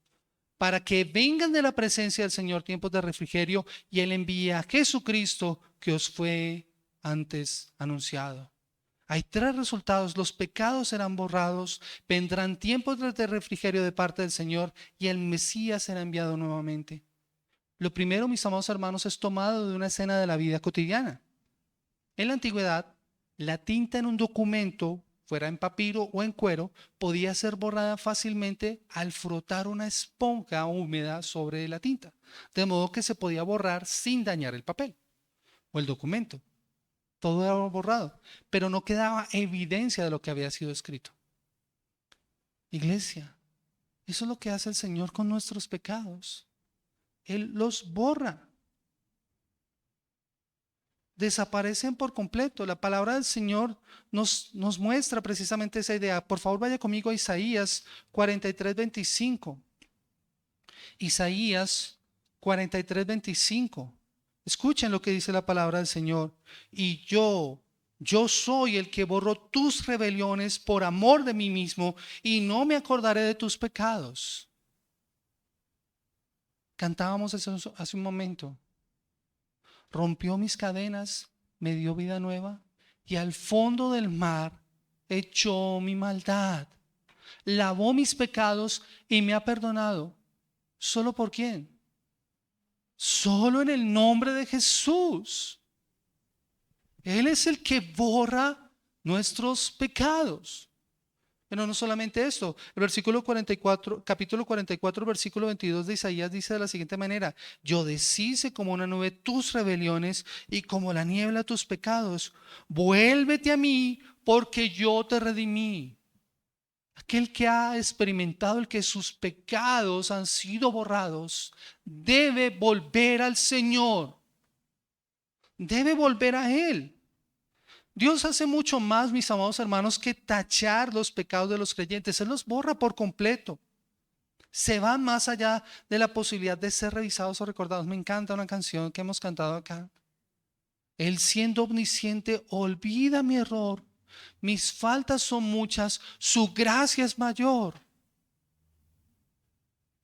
para que vengan de la presencia del Señor tiempos de refrigerio, y Él envía a Jesucristo que os fue antes anunciado. Hay tres resultados: los pecados serán borrados, vendrán tiempos de refrigerio de parte del Señor y el Mesías será enviado nuevamente. Lo primero, mis amados hermanos, es tomado de una escena de la vida cotidiana. En la antigüedad, la tinta en un documento, fuera en papiro o en cuero, podía ser borrada fácilmente al frotar una esponja húmeda sobre la tinta, de modo que se podía borrar sin dañar el papel o el documento. Todo era borrado, pero no quedaba evidencia de lo que había sido escrito. Iglesia, eso es lo que hace el Señor con nuestros pecados. Él los borra. Desaparecen por completo. La palabra del Señor nos muestra precisamente esa idea. Por favor, vaya conmigo a Isaías 43:25. Isaías 43:25. Escuchen lo que dice la palabra del Señor. Y yo soy el que borro tus rebeliones por amor de mí mismo, y no me acordaré de tus pecados. Cantábamos eso hace un momento. rompió mis cadenas, me dio vida nueva y al fondo del mar echó mi maldad, lavó mis pecados y me ha perdonado. ¿Solo por quién? Solo en el nombre de Jesús. Él es el que borra nuestros pecados. Pero no solamente esto, el versículo 44, capítulo 44, versículo 22 de Isaías dice de la siguiente manera: yo deshice como una nube tus rebeliones y como la niebla tus pecados. Vuélvete a mí porque yo te redimí. Aquel que ha experimentado el que sus pecados han sido borrados, debe volver al Señor. Debe volver a Él. Dios hace mucho más, mis amados hermanos, que tachar los pecados de los creyentes. Él los borra por completo. Se va más allá de la posibilidad de ser revisados o recordados. Me encanta una canción que hemos cantado acá. Él, siendo omnisciente, olvida mi error. Mis faltas son muchas, su gracia es mayor.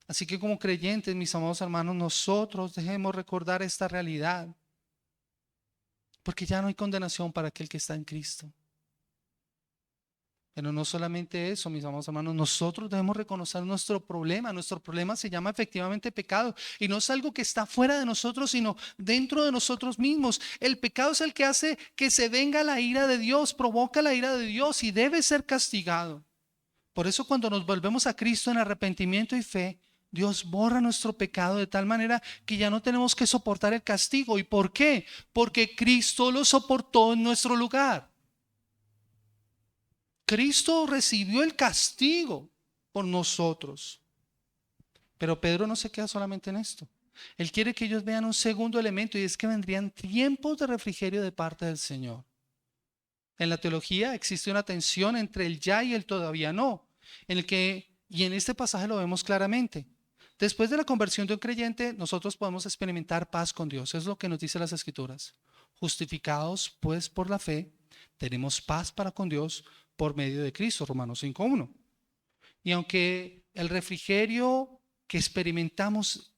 Así que como creyentes, mis amados hermanos, nosotros debemos recordar esta realidad. Porque ya no hay condenación para aquel que está en Cristo. Pero no solamente eso, mis amados hermanos, nosotros debemos reconocer nuestro problema. Nuestro problema se llama efectivamente pecado. Y no es algo que está fuera de nosotros, sino dentro de nosotros mismos. El pecado es el que hace que se venga la ira de Dios, provoca la ira de Dios y debe ser castigado. Por eso cuando nos volvemos a Cristo en arrepentimiento y fe, Dios borra nuestro pecado de tal manera que ya no tenemos que soportar el castigo. ¿Y por qué? Porque Cristo lo soportó en nuestro lugar. Cristo recibió el castigo por nosotros. Pero Pedro no se queda solamente en esto. Él quiere que ellos vean un segundo elemento, y es que vendrían tiempos de refrigerio de parte del Señor. En la teología existe una tensión entre el ya y el todavía no, y en este pasaje lo vemos claramente. Después de la conversión de un creyente, nosotros podemos experimentar paz con Dios. Es lo que nos dice las Escrituras. Justificados pues por la fe, tenemos paz para con Dios por medio de Cristo, Romanos 5:1. Y aunque el refrigerio que experimentamos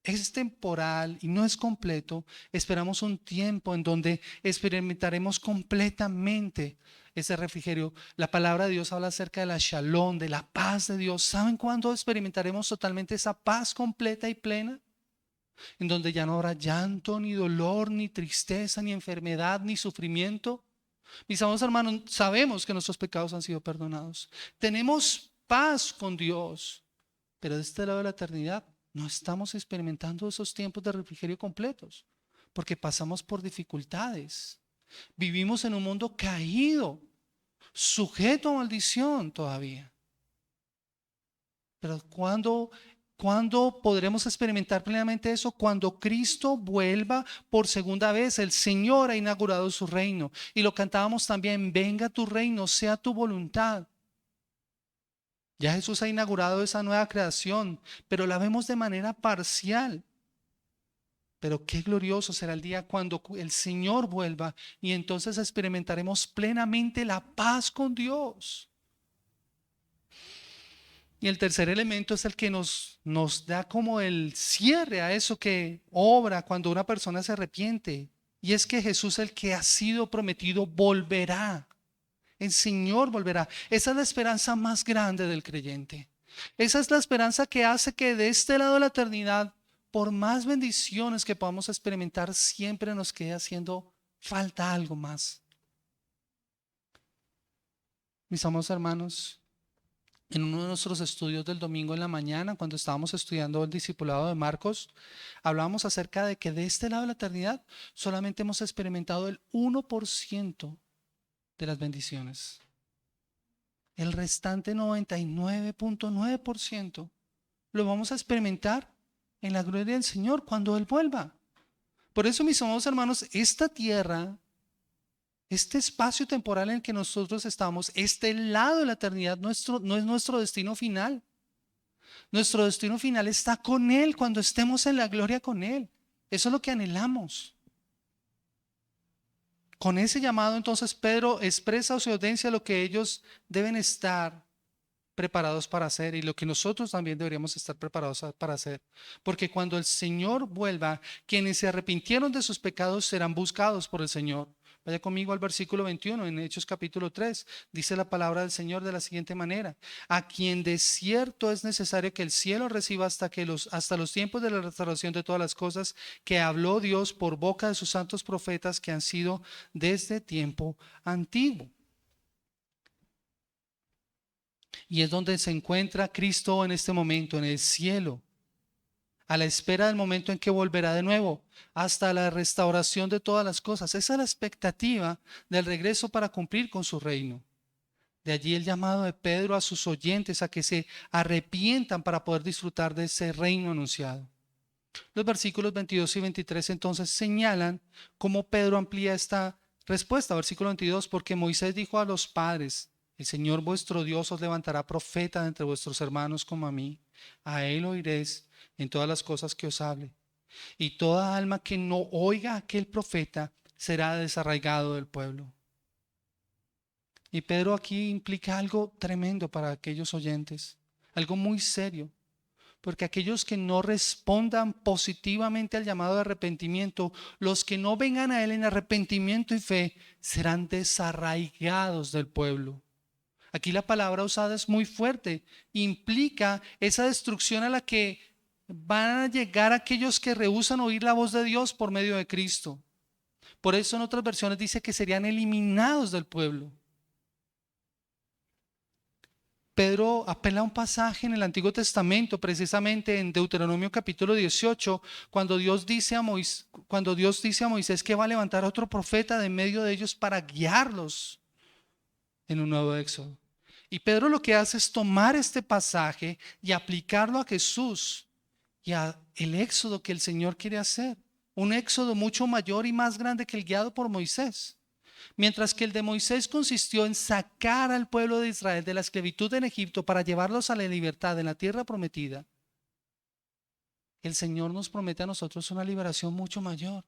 es temporal y no es completo, esperamos un tiempo en donde experimentaremos completamente ese refrigerio. La palabra de Dios habla acerca de la shalom, de la paz de Dios. ¿Saben cuándo experimentaremos totalmente esa paz completa y plena? En donde ya no habrá llanto, ni dolor, ni tristeza, ni enfermedad, ni sufrimiento. Mis amados hermanos, sabemos que nuestros pecados han sido perdonados. Tenemos paz con Dios, pero de este lado de la eternidad no estamos experimentando esos tiempos de refrigerio completos, porque pasamos por dificultades. Vivimos en un mundo caído, sujeto a maldición todavía. Pero ¿cuándo podremos experimentar plenamente eso? Cuando Cristo vuelva por segunda vez. El Señor ha inaugurado su reino. Y lo cantábamos también: venga tu reino, sea tu voluntad. Ya Jesús ha inaugurado esa nueva creación, pero la vemos de manera parcial. Pero qué glorioso será el día cuando el Señor vuelva y entonces experimentaremos plenamente la paz con Dios. Y el tercer elemento es el que nos da como el cierre a eso que obra cuando una persona se arrepiente. Y es que Jesús, el que ha sido prometido, volverá. El Señor volverá. Esa es la esperanza más grande del creyente. Esa es la esperanza que hace que de este lado de la eternidad, por más bendiciones que podamos experimentar, siempre nos quede haciendo falta algo más. Mis amados hermanos, en uno de nuestros estudios del domingo en la mañana, cuando estábamos estudiando el discipulado de Marcos, hablábamos acerca de que de este lado de la eternidad solamente hemos experimentado el 1% de las bendiciones. El restante 99.9% lo vamos a experimentar en la gloria del Señor cuando Él vuelva. Por eso, mis amados hermanos, esta tierra, este espacio temporal en el que nosotros estamos, este lado de la eternidad no es nuestro destino final. Nuestro destino final está con Él cuando estemos en la gloria con Él. Eso es lo que anhelamos. Con ese llamado, entonces, Pedro expresa a su audiencia lo que ellos deben estar preparados para hacer y lo que nosotros también deberíamos estar preparados para hacer. Porque cuando el Señor vuelva, quienes se arrepintieron de sus pecados serán buscados por el Señor. Vaya conmigo al versículo 21 en Hechos capítulo 3. Dice la palabra del Señor de la siguiente manera: a quien de cierto es necesario que el cielo reciba hasta los tiempos de la restauración de todas las cosas que habló Dios por boca de sus santos profetas que han sido desde tiempo antiguo. Y es donde se encuentra Cristo en este momento, en el cielo, a la espera del momento en que volverá de nuevo, hasta la restauración de todas las cosas. Esa es la expectativa del regreso para cumplir con su reino. De allí el llamado de Pedro a sus oyentes a que se arrepientan para poder disfrutar de ese reino anunciado. Los versículos 22 y 23 entonces señalan cómo Pedro amplía esta respuesta. Versículo 22: porque Moisés dijo a los padres: el Señor vuestro Dios os levantará profeta de entre vuestros hermanos como a mí. A él oiréis en todas las cosas que os hable. Y toda alma que no oiga a aquel profeta será desarraigado del pueblo. Y Pedro aquí implica algo tremendo para aquellos oyentes, algo muy serio. Porque aquellos que no respondan positivamente al llamado de arrepentimiento, los que no vengan a él en arrepentimiento y fe, serán desarraigados del pueblo. Aquí la palabra usada es muy fuerte, implica esa destrucción a la que van a llegar aquellos que rehúsan oír la voz de Dios por medio de Cristo. Por eso en otras versiones dice que serían eliminados del pueblo. Pedro apela a un pasaje en el Antiguo Testamento, precisamente en Deuteronomio capítulo 18, cuando Dios dice a Moisés que va a levantar a otro profeta de medio de ellos para guiarlos en un nuevo éxodo. Y Pedro lo que hace es tomar este pasaje y aplicarlo a Jesús y a el éxodo que el Señor quiere hacer. Un éxodo mucho mayor y más grande que el guiado por Moisés. Mientras que el de Moisés consistió en sacar al pueblo de Israel de la esclavitud en Egipto para llevarlos a la libertad en la tierra prometida, el Señor nos promete a nosotros una liberación mucho mayor,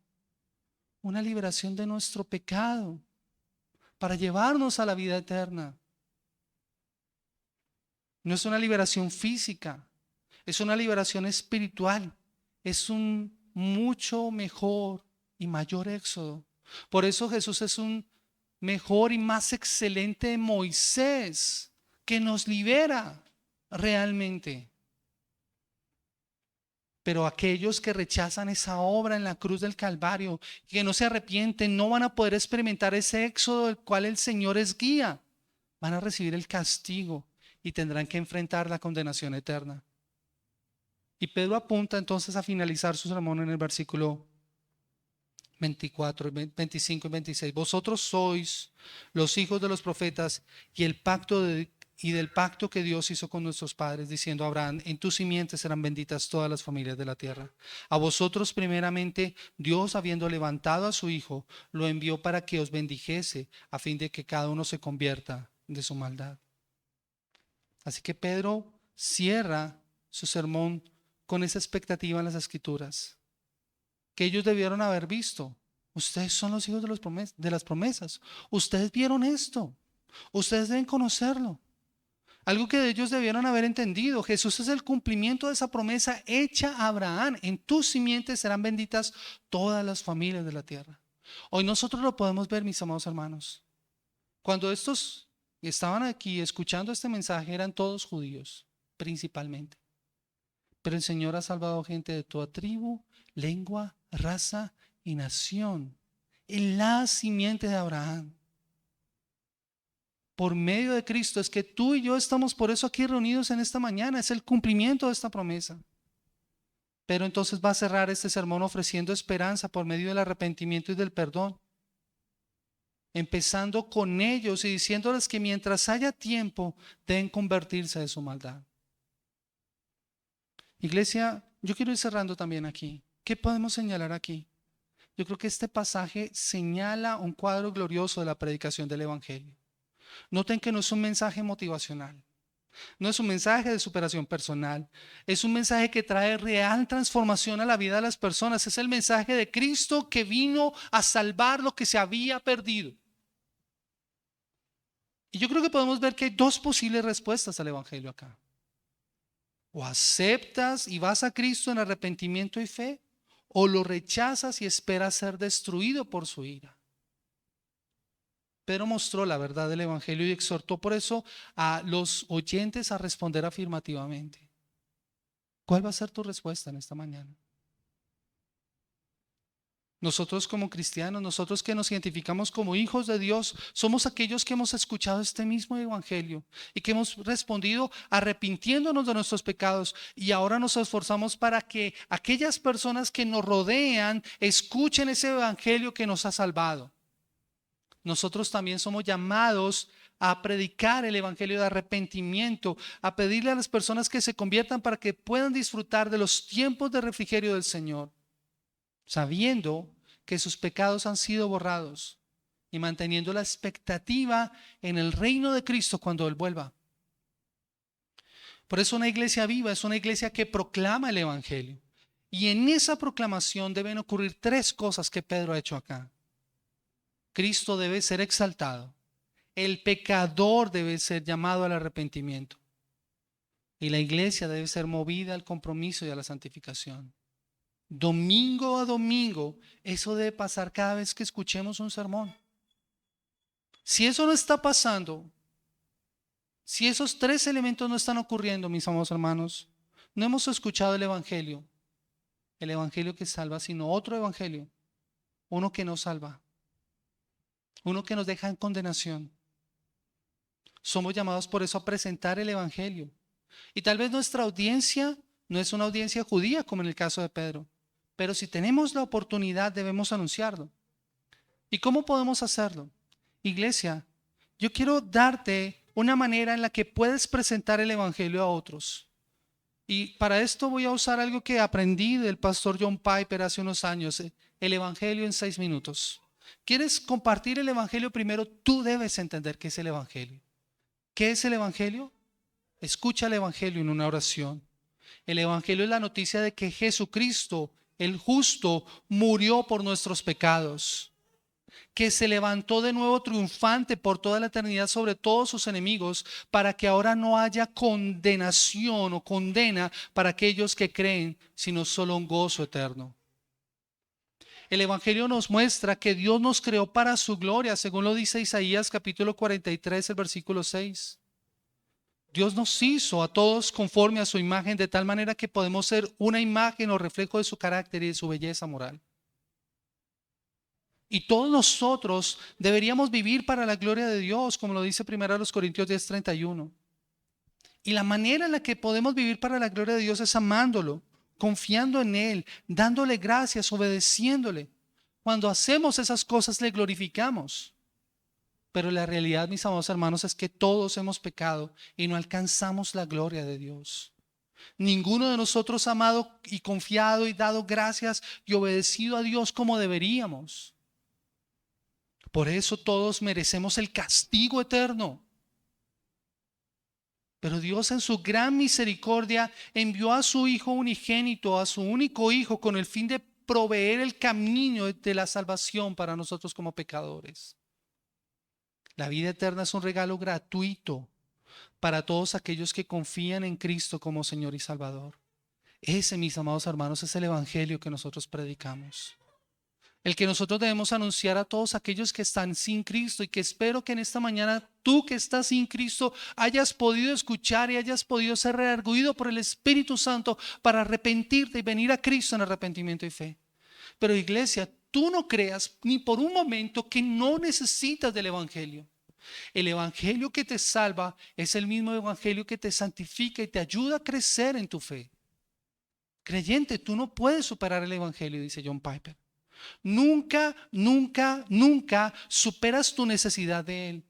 una liberación de nuestro pecado para llevarnos a la vida eterna. No es una liberación física, es una liberación espiritual, es un mucho mejor y mayor éxodo. Por eso Jesús es un mejor y más excelente Moisés que nos libera realmente. Pero aquellos que rechazan esa obra en la cruz del Calvario, que no se arrepienten, no van a poder experimentar ese éxodo del cual el Señor es guía. Van a recibir el castigo y tendrán que enfrentar la condenación eterna. Y Pedro apunta entonces a finalizar su sermón en el versículo 24, 25 y 26. Vosotros sois los hijos de los profetas y del pacto que Dios hizo con nuestros padres, diciendo a Abraham: en tu simiente serán benditas todas las familias de la tierra. A vosotros primeramente Dios, habiendo levantado a su Hijo, lo envió para que os bendijese, a fin de que cada uno se convierta de su maldad. Así que Pedro cierra su sermón con esa expectativa en las Escrituras que ellos debieron haber visto. Ustedes son los hijos de las promesas. Ustedes vieron esto. Ustedes deben conocerlo. Algo que ellos debieron haber entendido: Jesús es el cumplimiento de esa promesa hecha a Abraham. En tus simientes serán benditas todas las familias de la tierra. Hoy nosotros lo podemos ver, mis amados hermanos. Cuando estos estaban aquí escuchando este mensaje, eran todos judíos, principalmente. Pero el Señor ha salvado gente de toda tribu, lengua, raza y nación, en la simiente de Abraham. Por medio de Cristo es que tú y yo estamos por eso aquí reunidos en esta mañana. Es el cumplimiento de esta promesa. Pero entonces va a cerrar este sermón ofreciendo esperanza por medio del arrepentimiento y del perdón, empezando con ellos y diciéndoles que mientras haya tiempo deben convertirse de su maldad. Iglesia, yo quiero ir cerrando también aquí. ¿Qué podemos señalar aquí? Yo creo que este pasaje señala un cuadro glorioso de la predicación del Evangelio. Noten que no es un mensaje motivacional, no es un mensaje de superación personal, es un mensaje que trae real transformación a la vida de las personas. Es el mensaje de Cristo que vino a salvar lo que se había perdido. Y yo creo que podemos ver que hay dos posibles respuestas al Evangelio acá. O aceptas y vas a Cristo en arrepentimiento y fe, o lo rechazas y esperas ser destruido por su ira. Pedro mostró la verdad del Evangelio y exhortó por eso a los oyentes a responder afirmativamente. ¿Cuál va a ser tu respuesta en esta mañana? Nosotros como cristianos, nosotros que nos identificamos como hijos de Dios, somos aquellos que hemos escuchado este mismo evangelio y que hemos respondido arrepintiéndonos de nuestros pecados, y ahora nos esforzamos para que aquellas personas que nos rodean escuchen ese evangelio que nos ha salvado. Nosotros también somos llamados a predicar el evangelio de arrepentimiento, a pedirle a las personas que se conviertan para que puedan disfrutar de los tiempos de refrigerio del Señor, sabiendo que sus pecados han sido borrados y manteniendo la expectativa en el reino de Cristo cuando Él vuelva. Por eso una iglesia viva es una iglesia que proclama el evangelio. Y en esa proclamación deben ocurrir tres cosas que Pedro ha hecho acá. Cristo debe ser exaltado, el pecador debe ser llamado al arrepentimiento y la iglesia debe ser movida al compromiso y a la santificación. Domingo a domingo, eso debe pasar cada vez que escuchemos un sermón. Si eso no está pasando, si esos tres elementos no están ocurriendo, mis amados hermanos, no hemos escuchado el evangelio que salva, sino otro evangelio, uno que no salva, uno que nos deja en condenación. Somos llamados por eso a presentar el evangelio. Y tal vez nuestra audiencia no es una audiencia judía como en el caso de Pedro, pero si tenemos la oportunidad debemos anunciarlo. ¿Y cómo podemos hacerlo? Iglesia, yo quiero darte una manera en la que puedes presentar el evangelio a otros. Y para esto voy a usar algo que aprendí del pastor John Piper hace unos años, el evangelio en 6 minutos. ¿Quieres compartir el evangelio? Primero tú debes entender qué es el evangelio. ¿Qué es el evangelio? Escucha el evangelio en una oración. El evangelio es la noticia de que Jesucristo, el justo, murió por nuestros pecados, que se levantó de nuevo triunfante por toda la eternidad sobre todos sus enemigos, para que ahora no haya condenación o condena para aquellos que creen, sino solo un gozo eterno. El evangelio nos muestra que Dios nos creó para su gloria, según lo dice Isaías capítulo 43, el versículo 6. Dios nos hizo a todos conforme a su imagen, de tal manera que podemos ser una imagen o reflejo de su carácter y de su belleza moral. Y todos nosotros deberíamos vivir para la gloria de Dios, como lo dice 1 Corintios 10:31. Y la manera en la que podemos vivir para la gloria de Dios es amándolo, confiando en Él, dándole gracias, obedeciéndole. Cuando hacemos esas cosas le glorificamos. Pero la realidad, mis amados hermanos, es que todos hemos pecado y no alcanzamos la gloria de Dios. Ninguno de nosotros ha amado y confiado y dado gracias y obedecido a Dios como deberíamos. Por eso todos merecemos el castigo eterno. Pero Dios en su gran misericordia envió a su Hijo unigénito, a su único Hijo, con el fin de proveer el camino de la salvación para nosotros como pecadores. La vida eterna es un regalo gratuito para todos aquellos que confían en Cristo como Señor y Salvador. Ese, mis amados hermanos, es el evangelio que nosotros predicamos. El que nosotros debemos anunciar a todos aquellos que están sin Cristo, y que espero que en esta mañana tú que estás sin Cristo hayas podido escuchar y hayas podido ser redarguido por el Espíritu Santo para arrepentirte y venir a Cristo en arrepentimiento y fe. Pero iglesia, tú no creas ni por un momento que no necesitas del evangelio. El evangelio que te salva es el mismo evangelio que te santifica y te ayuda a crecer en tu fe. Creyente, tú no puedes superar el evangelio, dice John Piper. Nunca, nunca, nunca superas tu necesidad de él.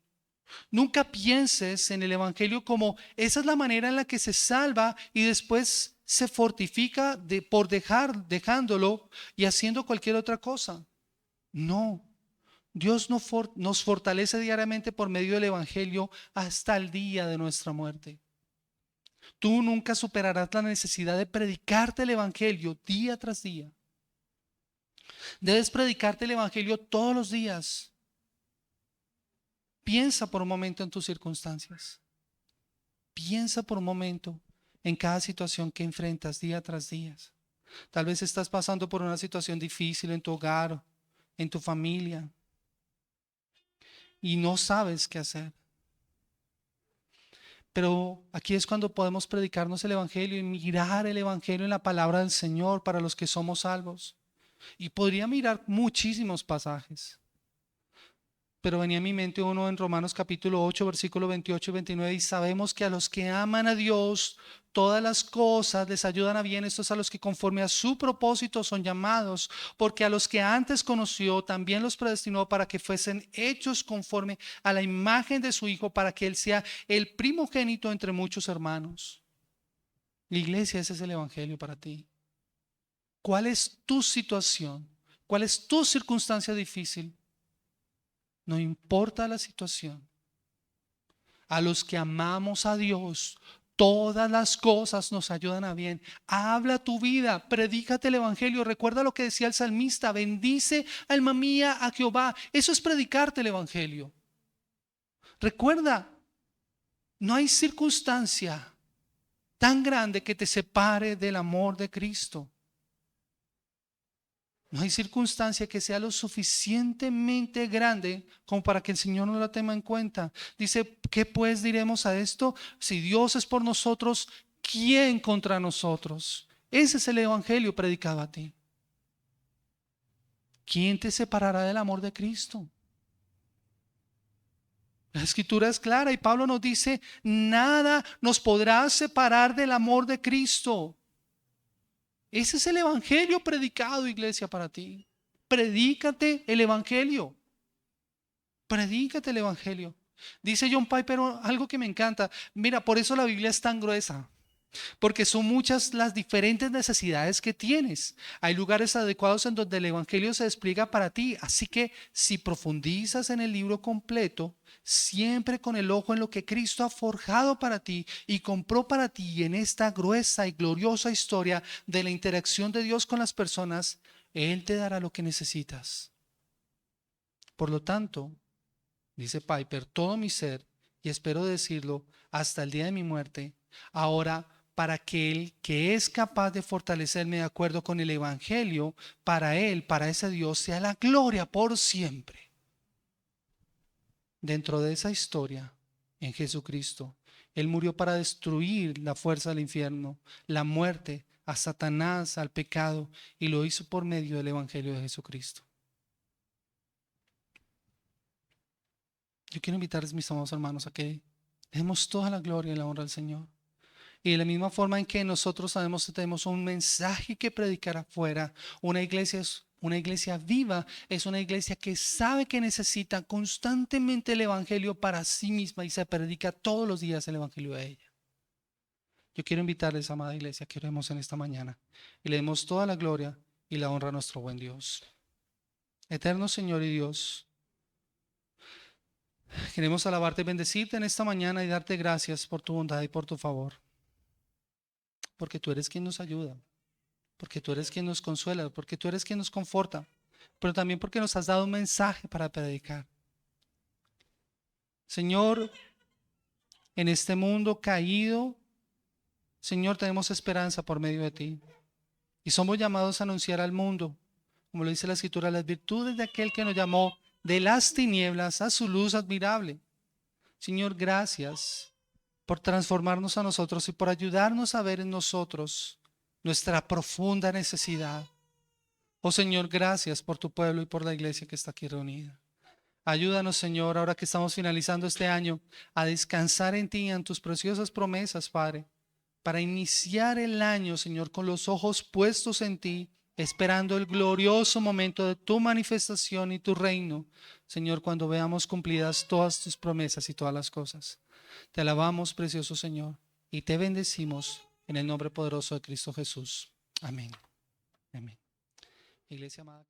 Nunca pienses en el evangelio como esa es la manera en la que se salva y después se fortifica por dejándolo y haciendo cualquier otra cosa. No. Dios nos fortalece diariamente por medio del evangelio hasta el día de nuestra muerte. Tú nunca superarás la necesidad de predicarte el evangelio día tras día. Debes predicarte el evangelio todos los días. Piensa por un momento en tus circunstancias. Piensa por un momento en cada situación que enfrentas día tras día. Tal vez estás pasando por una situación difícil en tu hogar, en tu familia, y no sabes qué hacer. Pero aquí es cuando podemos predicarnos el Evangelio y mirar el Evangelio en la palabra del Señor para los que somos salvos. Y podría mirar muchísimos pasajes. Pero venía a mi mente uno en Romanos capítulo 8, versículo 28 y 29, y sabemos que a los que aman a Dios, todas las cosas les ayudan a bien, estos a los que conforme a su propósito son llamados, porque a los que antes conoció también los predestinó para que fuesen hechos conforme a la imagen de su Hijo, para que Él sea el primogénito entre muchos hermanos. La iglesia, ese es el Evangelio para ti. ¿Cuál es tu situación? ¿Cuál es tu circunstancia difícil? No importa la situación. A los que amamos a Dios, todas las cosas nos ayudan a bien. Habla tu vida, predícate el Evangelio. Recuerda lo que decía el salmista: bendice, alma mía, a Jehová. Eso es predicarte el Evangelio. Recuerda, no hay circunstancia tan grande que te separe del amor de Cristo. No hay circunstancia que sea lo suficientemente grande como para que el Señor no la tenga en cuenta. Dice, ¿qué pues diremos a esto? Si Dios es por nosotros, ¿quién contra nosotros? Ese es el Evangelio predicado a ti. ¿Quién te separará del amor de Cristo? La Escritura es clara y Pablo nos dice, nada nos podrá separar del amor de Cristo. Ese es el Evangelio predicado, iglesia, para ti. Predícate el Evangelio. Predícate el Evangelio. Dice John Piper algo que me encanta. Mira, por eso la Biblia es tan gruesa. Porque son muchas las diferentes necesidades que tienes. Hay lugares adecuados en donde el Evangelio se despliega para ti. Así que si profundizas en el libro completo, siempre con el ojo en lo que Cristo ha forjado para ti y compró para ti, en esta gruesa y gloriosa historia de la interacción de Dios con las personas, Él te dará lo que necesitas. Por lo tanto, dice Piper, todo mi ser, y espero decirlo hasta el día de mi muerte, ahora para que Él, que es capaz de fortalecerme de acuerdo con el Evangelio, para Él, para ese Dios, sea la gloria por siempre. Dentro de esa historia, en Jesucristo, Él murió para destruir la fuerza del infierno, la muerte, a Satanás, al pecado, y lo hizo por medio del Evangelio de Jesucristo. Yo quiero invitarles, mis amados hermanos, a que demos toda la gloria y la honra al Señor. Y de la misma forma en que nosotros sabemos que tenemos un mensaje que predicar afuera, una iglesia es una iglesia viva, es una iglesia que sabe que necesita constantemente el Evangelio para sí misma y se predica todos los días el Evangelio a ella. Yo quiero invitarles, amada iglesia, que oremos en esta mañana y le demos toda la gloria y la honra a nuestro buen Dios. Eterno Señor y Dios, queremos alabarte y bendecirte en esta mañana y darte gracias por tu bondad y por tu favor. Porque tú eres quien nos ayuda, porque tú eres quien nos consuela, porque tú eres quien nos conforta, pero también porque nos has dado un mensaje para predicar. Señor, en este mundo caído, Señor, tenemos esperanza por medio de ti. Y somos llamados a anunciar al mundo, como lo dice la Escritura, las virtudes de aquel que nos llamó de las tinieblas a su luz admirable. Señor, gracias por transformarnos a nosotros y por ayudarnos a ver en nosotros nuestra profunda necesidad. Oh Señor, gracias por tu pueblo y por la iglesia que está aquí reunida. Ayúdanos, Señor, ahora que estamos finalizando este año, a descansar en ti y en tus preciosas promesas, Padre, para iniciar el año, Señor, con los ojos puestos en ti, esperando el glorioso momento de tu manifestación y tu reino, Señor, cuando veamos cumplidas todas tus promesas y todas las cosas. Te alabamos, precioso Señor, y te bendecimos en el nombre poderoso de Cristo Jesús. Amén. Amén. Iglesia amada.